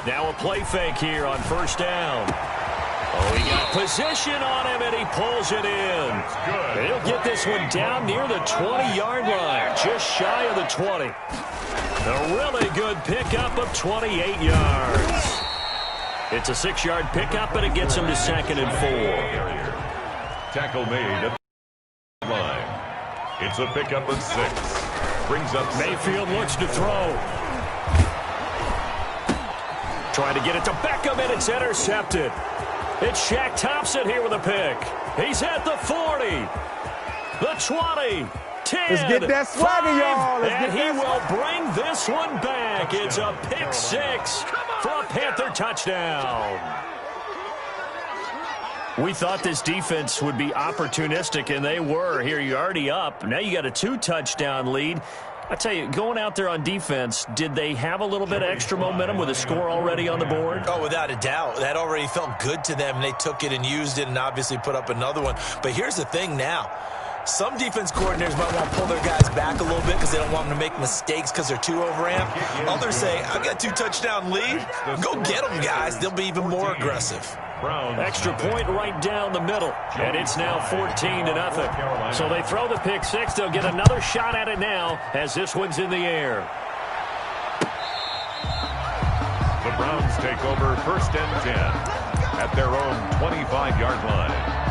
Now a play fake here on first down. Oh, he got position on him and he pulls it in. He'll get this one down near the 20-yard line, just shy of the 20. A really good pickup of 28 yards. It's a 6-yard pickup and it gets him to 2nd and 4. Tackle made at the line. It's a pickup of 6. Brings up Mayfield looks to throw. Trying to get it to Beckham, and it's intercepted. It's Shaq Thompson here with a pick. He's at the 40, the 20, 10, let's get that swagger, y'all. And he will bring this one back. It's a pick 6 for a Panther touchdown. We thought this defense would be opportunistic, and they were. Here, you're already up. Now you got a 2-touchdown lead. I tell you, going out there on defense, did they have a little bit of extra momentum with a score already on the board? Oh, without a doubt. That already felt good to them. They took it and used it and obviously put up another one. But here's the thing now. Some defense coordinators might want to pull their guys back a little bit because they don't want them to make mistakes because they're too overamped. Others say, I've got a 2-touchdown lead. Go get them, guys. They'll be even more aggressive. Extra point right down the middle. And it's now 14-0. So they throw the pick 6. They'll get another shot at it now as this one's in the air. The Browns take over 1st and 10 at their own 25-yard line.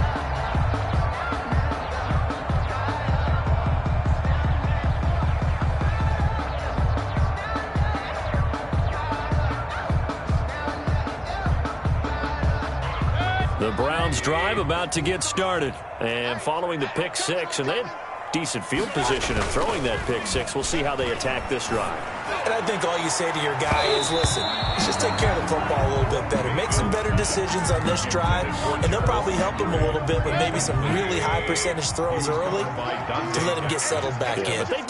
The Browns drive about to get started. And following the pick 6, and they had decent field position in throwing that pick 6. We'll see how they attack this drive. And I think all you say to your guy is, listen, let's just take care of the football a little bit better. Make some better decisions on this drive, and they'll probably help him a little bit with maybe some really high percentage throws early to let him get settled back in. But they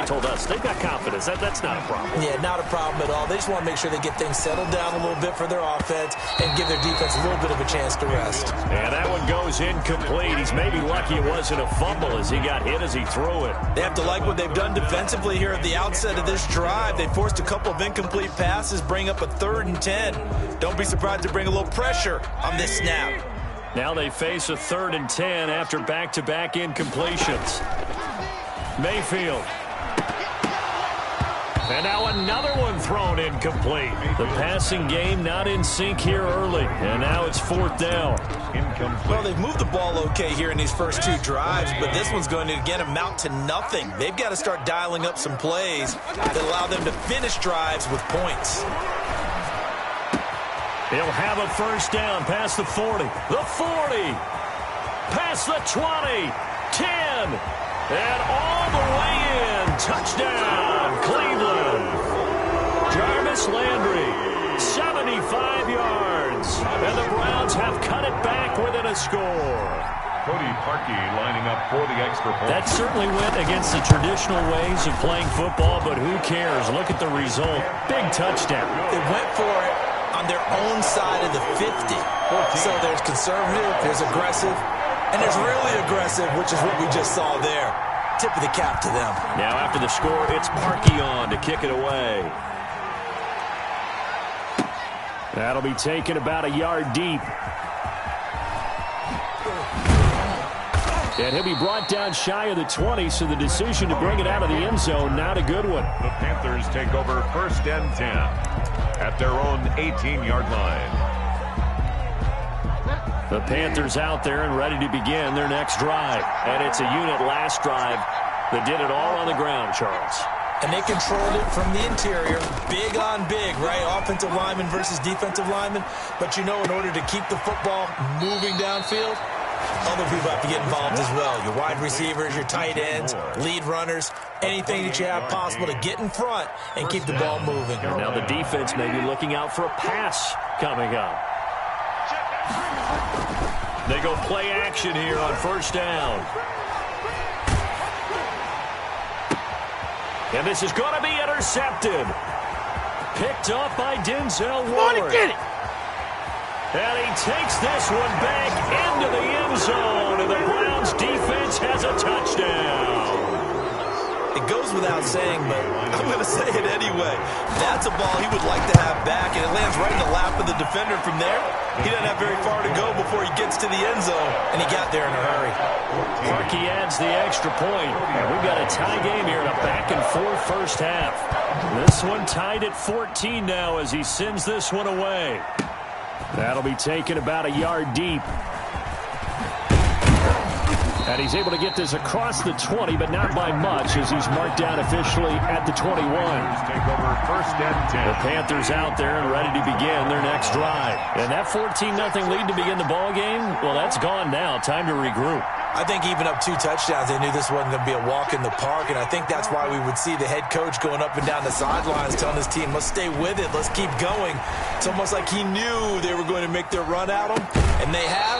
told us they've got confidence. That's not a problem. Yeah, not a problem at all. They just want to make sure they get things settled down a little bit for their offense and give their defense a little bit of a chance to rest. And that one goes incomplete. He's maybe lucky it wasn't a fumble as he got hit as he threw it. They have to like what they've done defensively here at the outset of this drive. They forced a couple of incomplete passes, bring up a 3rd and 10. Don't be surprised to bring a little pressure on this snap. Now they face a 3rd and 10 after back-to-back incompletions. Mayfield. And now another one thrown incomplete. The passing game not in sync here early. And now it's 4th down. Incomplete. Well, they've moved the ball okay here in these first 2 drives, but this one's going to, again, amount to nothing. They've got to start dialing up some plays that allow them to finish drives with points. He'll have a 1st down past the 40. The 40. Past the 20. 10. And all the way in. Touchdown, Cleveland. Jarvis Landry, 75 yards. And the Browns have cut it back within a score. Cody Parkey lining up for the extra point. That certainly went against the traditional ways of playing football, but who cares? Look at the result. Big touchdown. They went for it on their own side of the 50. So there's conservative, there's aggressive, and there's really aggressive, which is what we just saw there. Tip of the cap to them. Now after the score, it's Parkey on to kick it away. That'll be taken about a yard deep. And he'll be brought down shy of the 20, so the decision to bring it out of the end zone, not a good one. The Panthers take over 1st and 10 at their own 18-yard line. The Panthers out there and ready to begin their next drive. And it's a unit last drive that did it all on the ground, Charles. And they controlled it from the interior. Big on big, right? Offensive lineman versus defensive lineman. But you know, in order to keep the football moving downfield, other people have to get involved as well. Your wide receivers, your tight ends, lead runners, anything that you have possible to get in front and keep the ball moving. And now the defense may be looking out for a pass coming up. They go play action here on 1st down. And this is going to be intercepted. Picked up by Denzel Ward. Get it. And he takes this one back into the end zone. And the Browns defense has a touchdown. It goes without saying, but I'm going to say it anyway. That's a ball he would like to have back, and it lands right in the lap of the defender from there. He doesn't have very far to go before he gets to the end zone, and he got there in a hurry. Parkey adds the extra point, and we've got a tie game here in a back-and-forth first half. This one tied at 14 now as he sends this one away. That'll be taken about a yard deep. And he's able to get this across the 20, but not by much, as he's marked down officially at the 21. Take over 1st and 10. The Panthers out there and ready to begin their next drive. And that 14-0 lead to begin the ball game, well, that's gone now. Time to regroup. I think even up 2 touchdowns, they knew this wasn't going to be a walk in the park, and I think that's why we would see the head coach going up and down the sidelines telling his team, let's stay with it, let's keep going. It's almost like he knew they were going to make their run at him, and they have.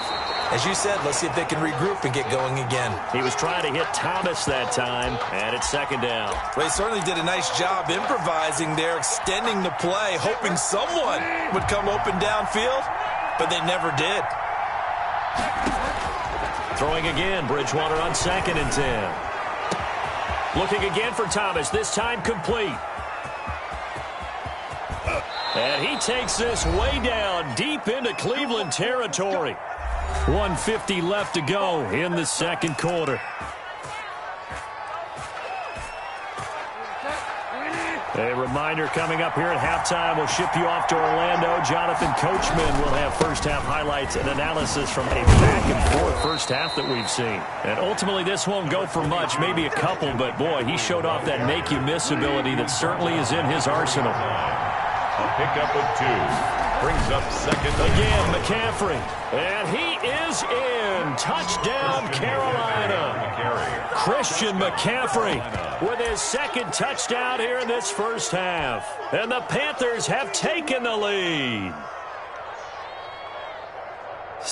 As you said, let's see if they can regroup and get going again. He was trying to hit Thomas that time, and it's 2nd down. They certainly did a nice job improvising there, extending the play, hoping someone would come open downfield, but they never did. Throwing again, Bridgewater on 2nd and 10. Looking again for Thomas, this time complete. And he takes this way down, deep into Cleveland territory. 1:50 left to go in the 2nd quarter. A reminder coming up here at halftime, we'll ship you off to Orlando. Jonathan Coachman will have first-half highlights and analysis from a back-and-forth first half that we've seen. And ultimately, this won't go for much, maybe a couple, but boy, he showed off that make-you-miss ability that certainly is in his arsenal. A pickup of 2. Brings up 2nd. Again, McCaffrey. And he is in. Touchdown, Carolina. Christian McCaffrey with his 2nd touchdown here in this first half. And the Panthers have taken the lead.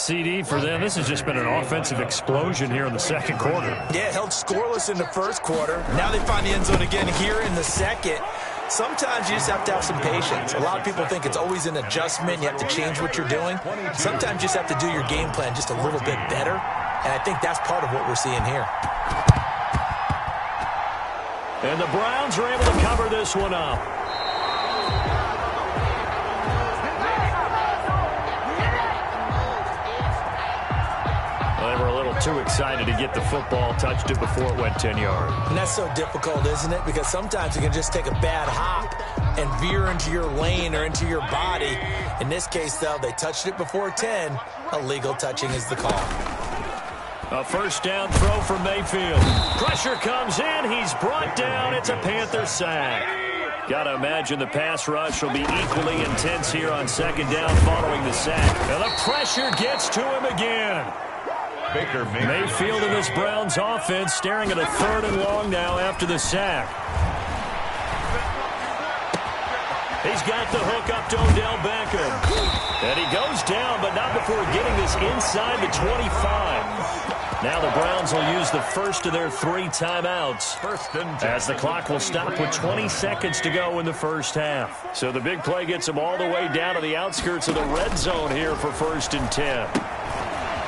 CD for them. This has just been an offensive explosion here in the second quarter. Yeah, held scoreless in the first quarter. Now they find the end zone again here in the second. Sometimes you just have to have some patience. A lot of people think it's always an adjustment. You have to change what you're doing. Sometimes you just have to do your game plan just a little bit better. And I think that's part of what we're seeing here. And the Browns are able to cover this one up. Well, they were a little too excited to get the football, touched it before it went 10 yards. And that's so difficult, isn't it? Because sometimes you can just take a bad hop and veer into your lane or into your body. In this case, though, they touched it before 10. Illegal touching is the call. A first down throw from Mayfield. Pressure comes in. He's brought down. It's a Panther sack. Got to imagine the pass rush will be equally intense here on second down following the sack. And the pressure gets to him again. Baker Mayfield in this Browns offense staring at a 3rd and long now after the sack. He's got the hook up to Odell Beckham. And he goes down, but not before getting this inside the 25. Now the Browns will use the first of their 3 timeouts as the clock will stop with 20 seconds to go in the first half. So the big play gets them all the way down to the outskirts of the red zone here for 1st and 10.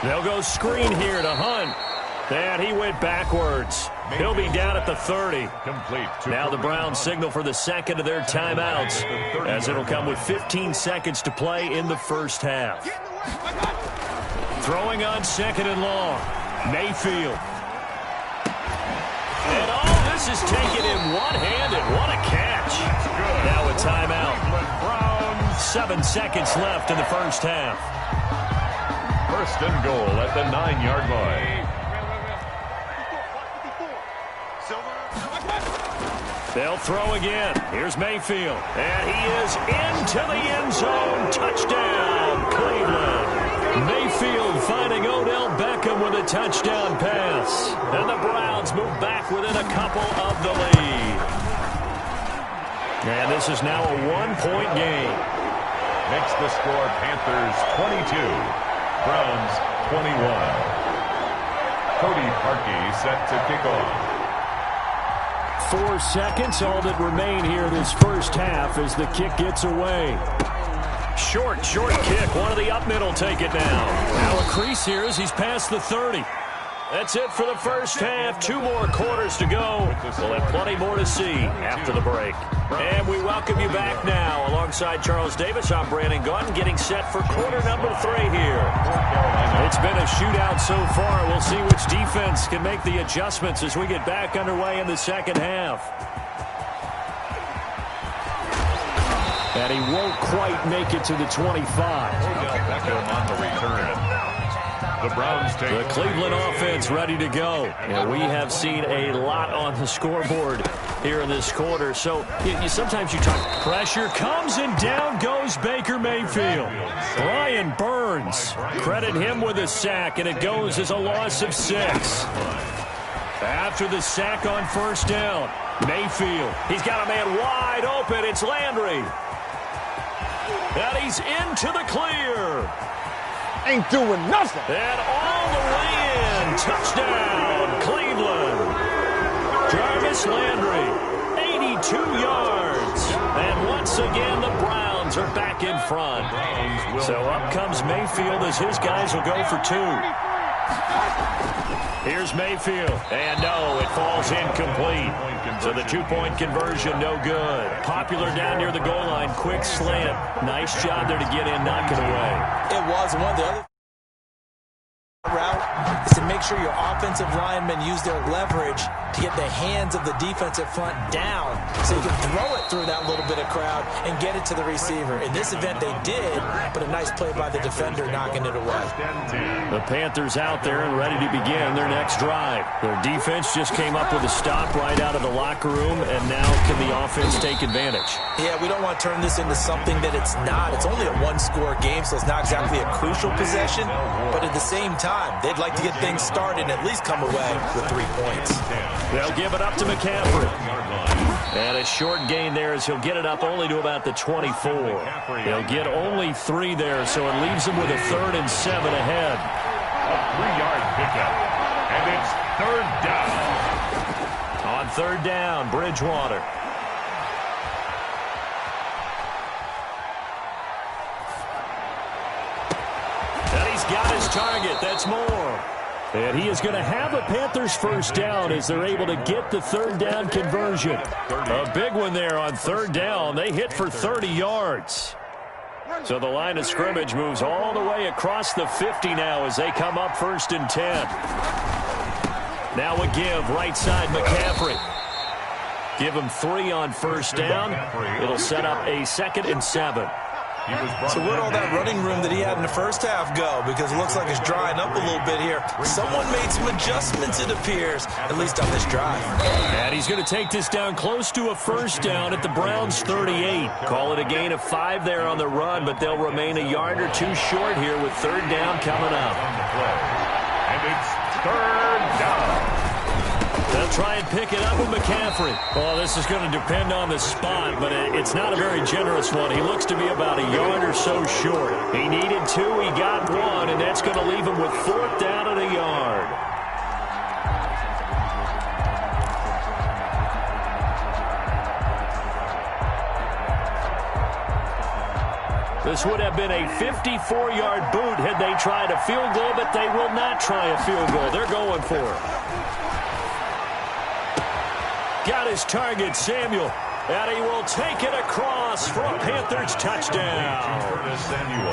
They'll go screen here to Hunt. And he went backwards. He'll be down at the 30. Now the Browns signal for the second of their timeouts as it'll come with 15 seconds to play in the first half. Throwing on 2nd and long. Mayfield. And all this is taken in one-handed. What a catch. Now a timeout. 7 seconds left in the first half. 1st and goal at the 9-yard line. They'll throw again. Here's Mayfield. And he is into the end zone. Touchdown, Cleveland. Mayfield finding Odell Beckham with a touchdown pass. And the Browns move back within a couple of the lead. And this is now a 1-point game. Makes the score Panthers 22, Browns 21. Cody Parkey set to kick off. 4 seconds, all that remain here this first half as the kick gets away. Short kick. One of the up middle take it now. Now a crease here as he's past the 30. That's it for the first half. 2 more quarters to go. We'll have plenty more to see after the break. And we welcome you back now. Alongside Charles Davis, I'm Brandon Gunn, getting set for quarter number 3 here. It's been a shootout so far. We'll see which defense can make the adjustments as we get back underway in the second half. And he won't quite make it to the 25. Odell Beckham on the return. The Browns take the Cleveland offense ready to go. And we have seen a lot on the scoreboard here in this quarter. So sometimes you talk. Pressure comes and down goes Baker Mayfield. Brian Burns, credit him with a sack, and it goes as a loss of 6. After the sack on first down, Mayfield. He's got a man wide open. It's Landry. And he's into the clear. Ain't doing nothing. And all the way in. Touchdown, Cleveland. Jarvis Landry, 82 yards. And once again, the Browns are back in front. So up comes Mayfield as his guys will go for 2. Here's Mayfield. And no, it falls incomplete. So the 2-point conversion, no good. Popular down near the goal line. Quick slant. Nice job there to get in, knock it away. It was. One of the other route is to make sure your offensive linemen use their leverage to get the hands of the defensive front down so you can throw it through that little bit of crowd and get it to the receiver. In this event, they did, but a nice play by the defender knocking it away. The Panthers out there and ready to begin their next drive. Their defense just came up with a stop right out of the locker room, and now can the offense take advantage? Yeah, we don't want to turn this into something that it's not. It's only a 1-score game, so it's not exactly a crucial possession, but at the same time, they'd like to get things start and at least come away with 3 points. They'll give it up to McCaffrey. And a short gain there as he'll get it up only to about the 24. He'll get only 3 there, so it leaves him with a 3rd and 7 ahead. A 3-yard pickup. And it's 3rd down. On 3rd down, Bridgewater. And he's got his target. That's more. And he is going to have a Panthers first down as they're able to get the 3rd down conversion. A big one there on 3rd down. They hit for 30 yards. So the line of scrimmage moves all the way across the 50 now as they come up 1st and 10. Now a give right side McCaffrey. Give him 3 on 1st down. It'll set up a 2nd and 7. So where'd all that running room that he had in the first half go? Because it looks like it's drying up a little bit here. Someone made some adjustments, it appears, at least on this drive. And he's going to take this down close to a 1st down at the Browns' 38. Call it a gain of 5 there on the run, but they'll remain a yard or 2 short here with 3rd down coming up. And it's 3rd down. They'll try and pick it up with McCaffrey. Well, this is going to depend on the spot, but it's not a very generous one. He looks to be about a yard or so short. He needed 2, he got 1, and that's going to leave him with 4th down and a yard. This would have been a 54-yard boot had they tried a field goal, but they will not try a field goal. They're going for it. Got his target, Samuel. And he will take it across for a Panthers touchdown.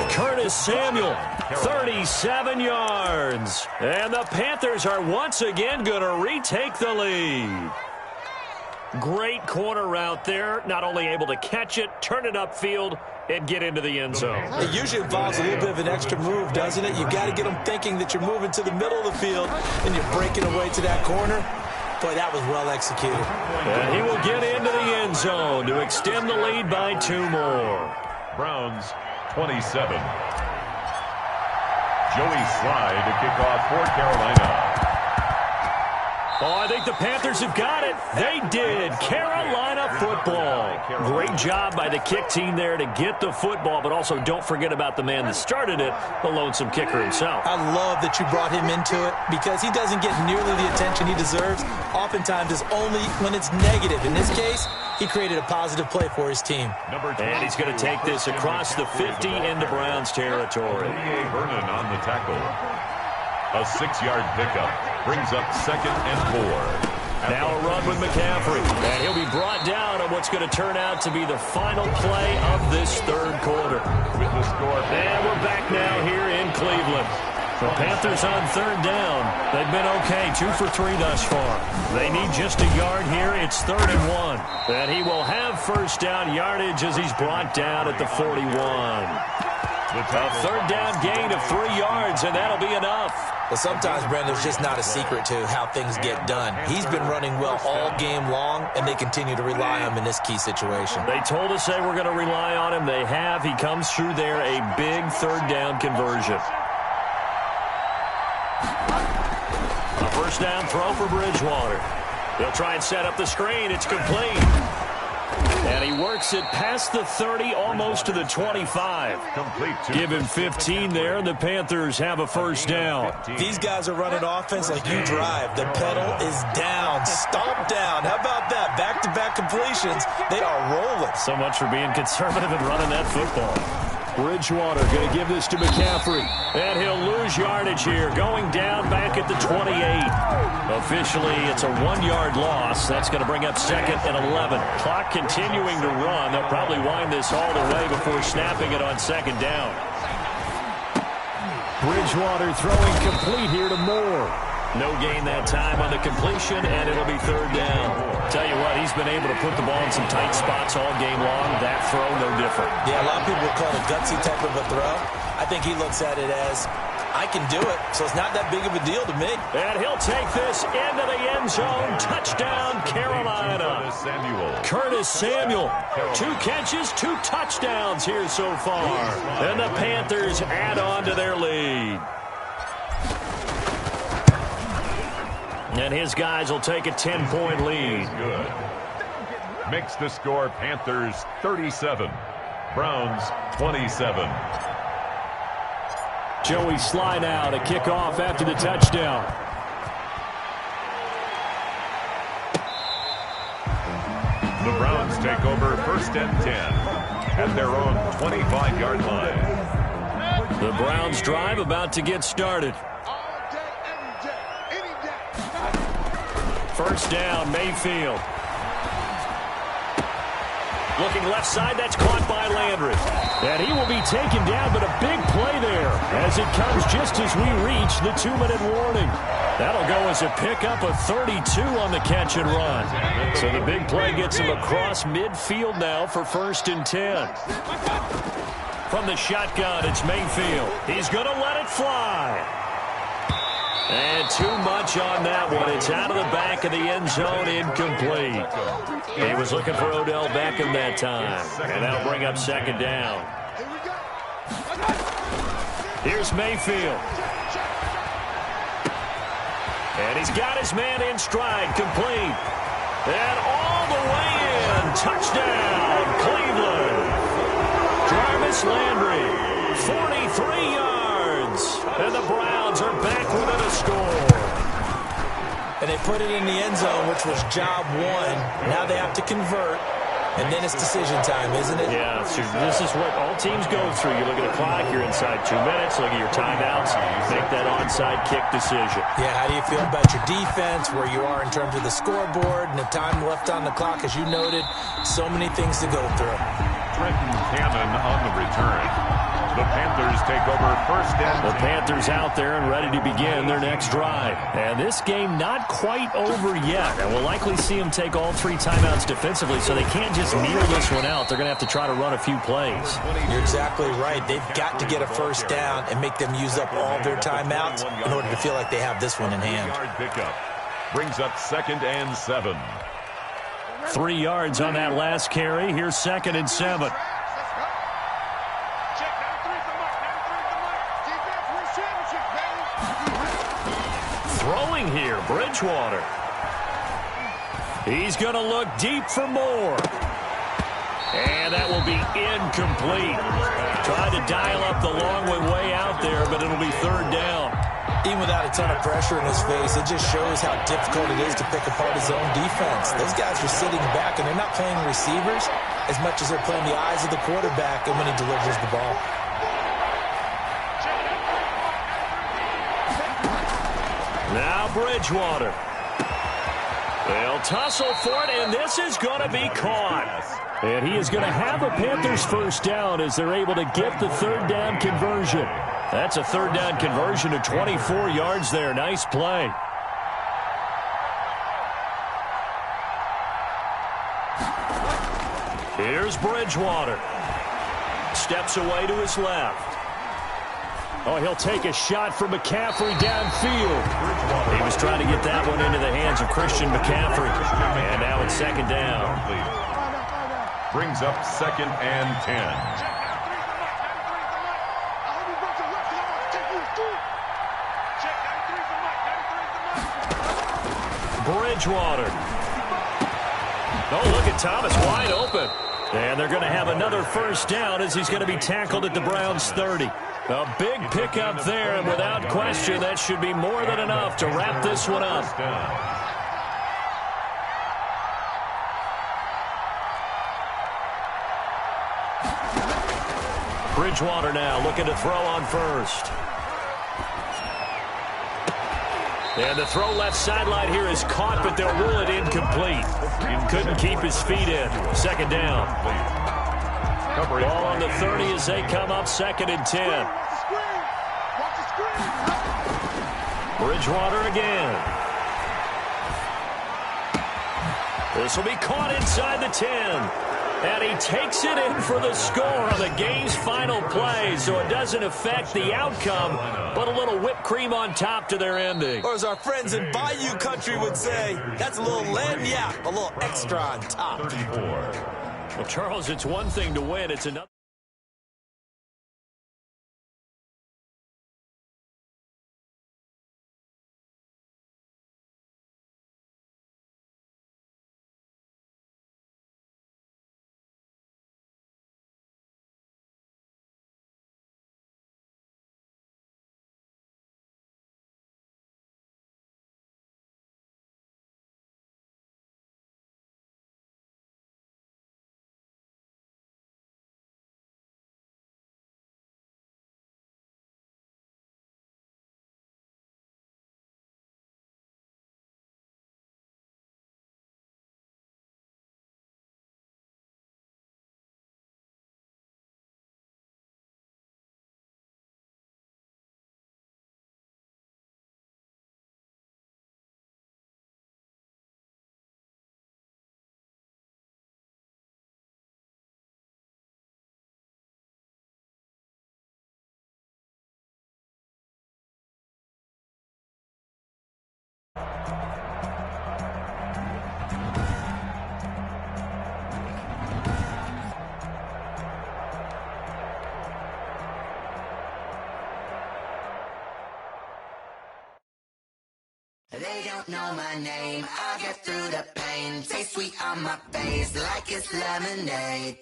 Curtis Samuel, 37 yards. And the Panthers are once again going to retake the lead. Great corner route there. Not only able to catch it, turn it upfield, and get into the end zone. It usually involves a little bit of an extra move, doesn't it? You've got to get them thinking that you're moving to the middle of the field and you're breaking away to that corner. Boy, that was well executed. And he will get into the end zone to extend the lead by 2 more. Browns 27. Joey Slye to kick off for Carolina. Oh, I think the Panthers have got it. They did. Carolina football. Great job by the kick team there to get the football, but also don't forget about the man that started it, the lonesome kicker himself. I love that you brought him into it because he doesn't get nearly the attention he deserves. Oftentimes it's only when it's negative. In this case, he created a positive play for his team. And he's going to take this across the 50 into Browns territory. Vernon on the tackle. A 6-yard pickup brings up 2nd and 4. Now a run with McCaffrey. And he'll be brought down on what's going to turn out to be the final play of this 3rd quarter. With the score. And we're back now here in Cleveland. The Panthers on 3rd down. They've been okay, 2 for 3 thus far. They need just a yard here. It's 3rd and 1. And he will have 1st down yardage as he's brought down at the 41. A 3rd down gain of 3 yards, and that'll be enough. Well, sometimes, Brandon, there's just not a secret to how things get done. He's been running well all game long, and they continue to rely on him in this key situation. They told us they were going to rely on him. They have. He comes through there, a big 3rd down conversion. A 1st down throw for Bridgewater. They'll try and set up the screen. It's complete. And he works it past the 30, almost to the 25. Give him 15 there, and the Panthers have a 1st down. These guys are running offense like you drive. The pedal is down, stomp down. How about that? Back-to-back completions. They are rolling. So much for being conservative and running that football. Bridgewater going to give this to McCaffrey. And he'll lose yardage here, going down back at the 28. Officially, it's a 1-yard loss. That's going to bring up 2nd and 11. Clock continuing to run. They'll probably wind this all the way before snapping it on 2nd down. Bridgewater throwing complete here to Moore. No gain that time on the completion, and it'll be 3rd down. Tell you what, he's been able to put the ball in some tight spots all game long. That throw, no different. Yeah, a lot of people would call it a gutsy type of a throw. I think he looks at it as, I can do it, so it's not that big of a deal to me. And he'll take this into the end zone. Touchdown, Carolina. Curtis Samuel. 2 catches, 2 touchdowns here so far. And the Panthers add on to their lead. And his guys will take a 10-point lead. Good. Makes the score Panthers 37, Browns 27. Joey Sly now to kick off after the touchdown. The Browns take over 1st and 10 at their own 25-yard line. The Browns drive about to get started. First down, Mayfield. Looking left side, that's caught by Landry. And he will be taken down, but a big play there as it comes just as we reach the 2-minute warning. That'll go as a pickup of 32 on the catch and run. So the big play gets him across midfield now for 1st and 10. From the shotgun, it's Mayfield. He's going to let it fly. And too much on that one. It's out of the back of the end zone, incomplete. He was looking for Odell Beckham that time. And that'll bring up 2nd down. Here's Mayfield. And he's got his man in stride, complete. And all the way in. Touchdown, Cleveland. Jarvis Landry, 43 yards. And the Browns are back within a score. And they put it in the end zone, which was job one. Now they have to convert. And then it's decision time, isn't it? Yeah, so this is what all teams go through. You look at the clock, you're inside 2 minutes, look at your timeouts, make that onside kick decision. Yeah, how do you feel about your defense, where you are in terms of the scoreboard, and the time left on the clock, as you noted, so many things to go through. Trenton Cannon on the return. The Panthers take over 1st and 10. The Panthers out there and ready to begin their next drive. And this game not quite over yet. And we'll likely see them take all 3 timeouts defensively, so they can't just kneel this one out. They're going to have to try to run a few plays. You're exactly right. They've got to get a 1st down and make them use up all their timeouts in order to feel like they have this one in hand. Pickup brings up 2nd and 7. 3 yards on that last carry. Here's 2nd and 7. Throwing here, Bridgewater. He's going to look deep for more. And that will be incomplete. Tried to dial up the long way out there, but it'll be 3rd down. Even without a ton of pressure in his face, it just shows how difficult it is to pick apart his own defense. Those guys are sitting back, and they're not playing receivers as much as they're playing the eyes of the quarterback and when he delivers the ball. Now Bridgewater. They'll tussle for it, and this is going to be caught. And he is going to have a Panthers 1st down as they're able to get the 3rd down conversion. That's a 3rd down conversion of 24 yards there. Nice play. Here's Bridgewater. Steps away to his left. Oh, he'll take a shot from McCaffrey downfield. He was trying to get that one into the hands of Christian McCaffrey. And now it's 2nd down. Brings up 2nd and 10. Bridgewater. Oh, look at Thomas wide open. And they're going to have another 1st down as he's going to be tackled at the Browns' 30. A big pickup there, and without question, that should be more than enough to wrap this one up. Bridgewater now looking to throw on 1st. And the throw left sideline here is caught, but they'll rule it incomplete. Couldn't keep his feet in. 2nd down. Ball on the 30 as they come up 2nd and 10. Bridgewater again. This will be caught inside the 10. And he takes it in for the score on the game's final play, so it doesn't affect the outcome, but a little whipped cream on top to their ending. Or as our friends in Bayou Country would say, that's a little lagniappe, a little extra on top. 34. Well, Charles, it's one thing to win, it's another. don't know my name. I'll get through the pain. Taste sweet on my face like it's lemonade.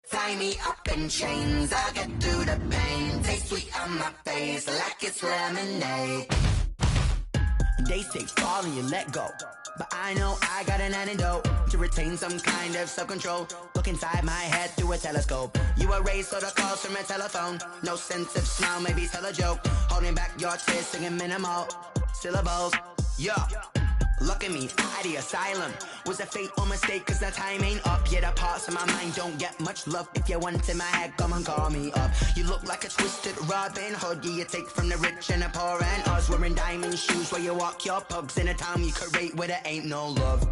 Tie me up in chains. I'll get through the pain. Taste sweet on my face like it's lemonade. They say fall and you let go, but I know I got an antidote to retain some kind of self-control. Look inside my head through a telescope. You erase all the calls from a telephone. No sense of smile, maybe tell a joke. Holding back your tears, singing minimal syllables. Yeah. Look at me, out of the asylum. Was a fate or mistake, cause the time ain't up. Yet the parts of my mind don't get much love. If you want in my head, come and call me up. You look like a twisted Robin Hood. Yeah, you take from the rich and the poor and us. Wearing diamond shoes where you walk your pugs in a town you create where there ain't no love.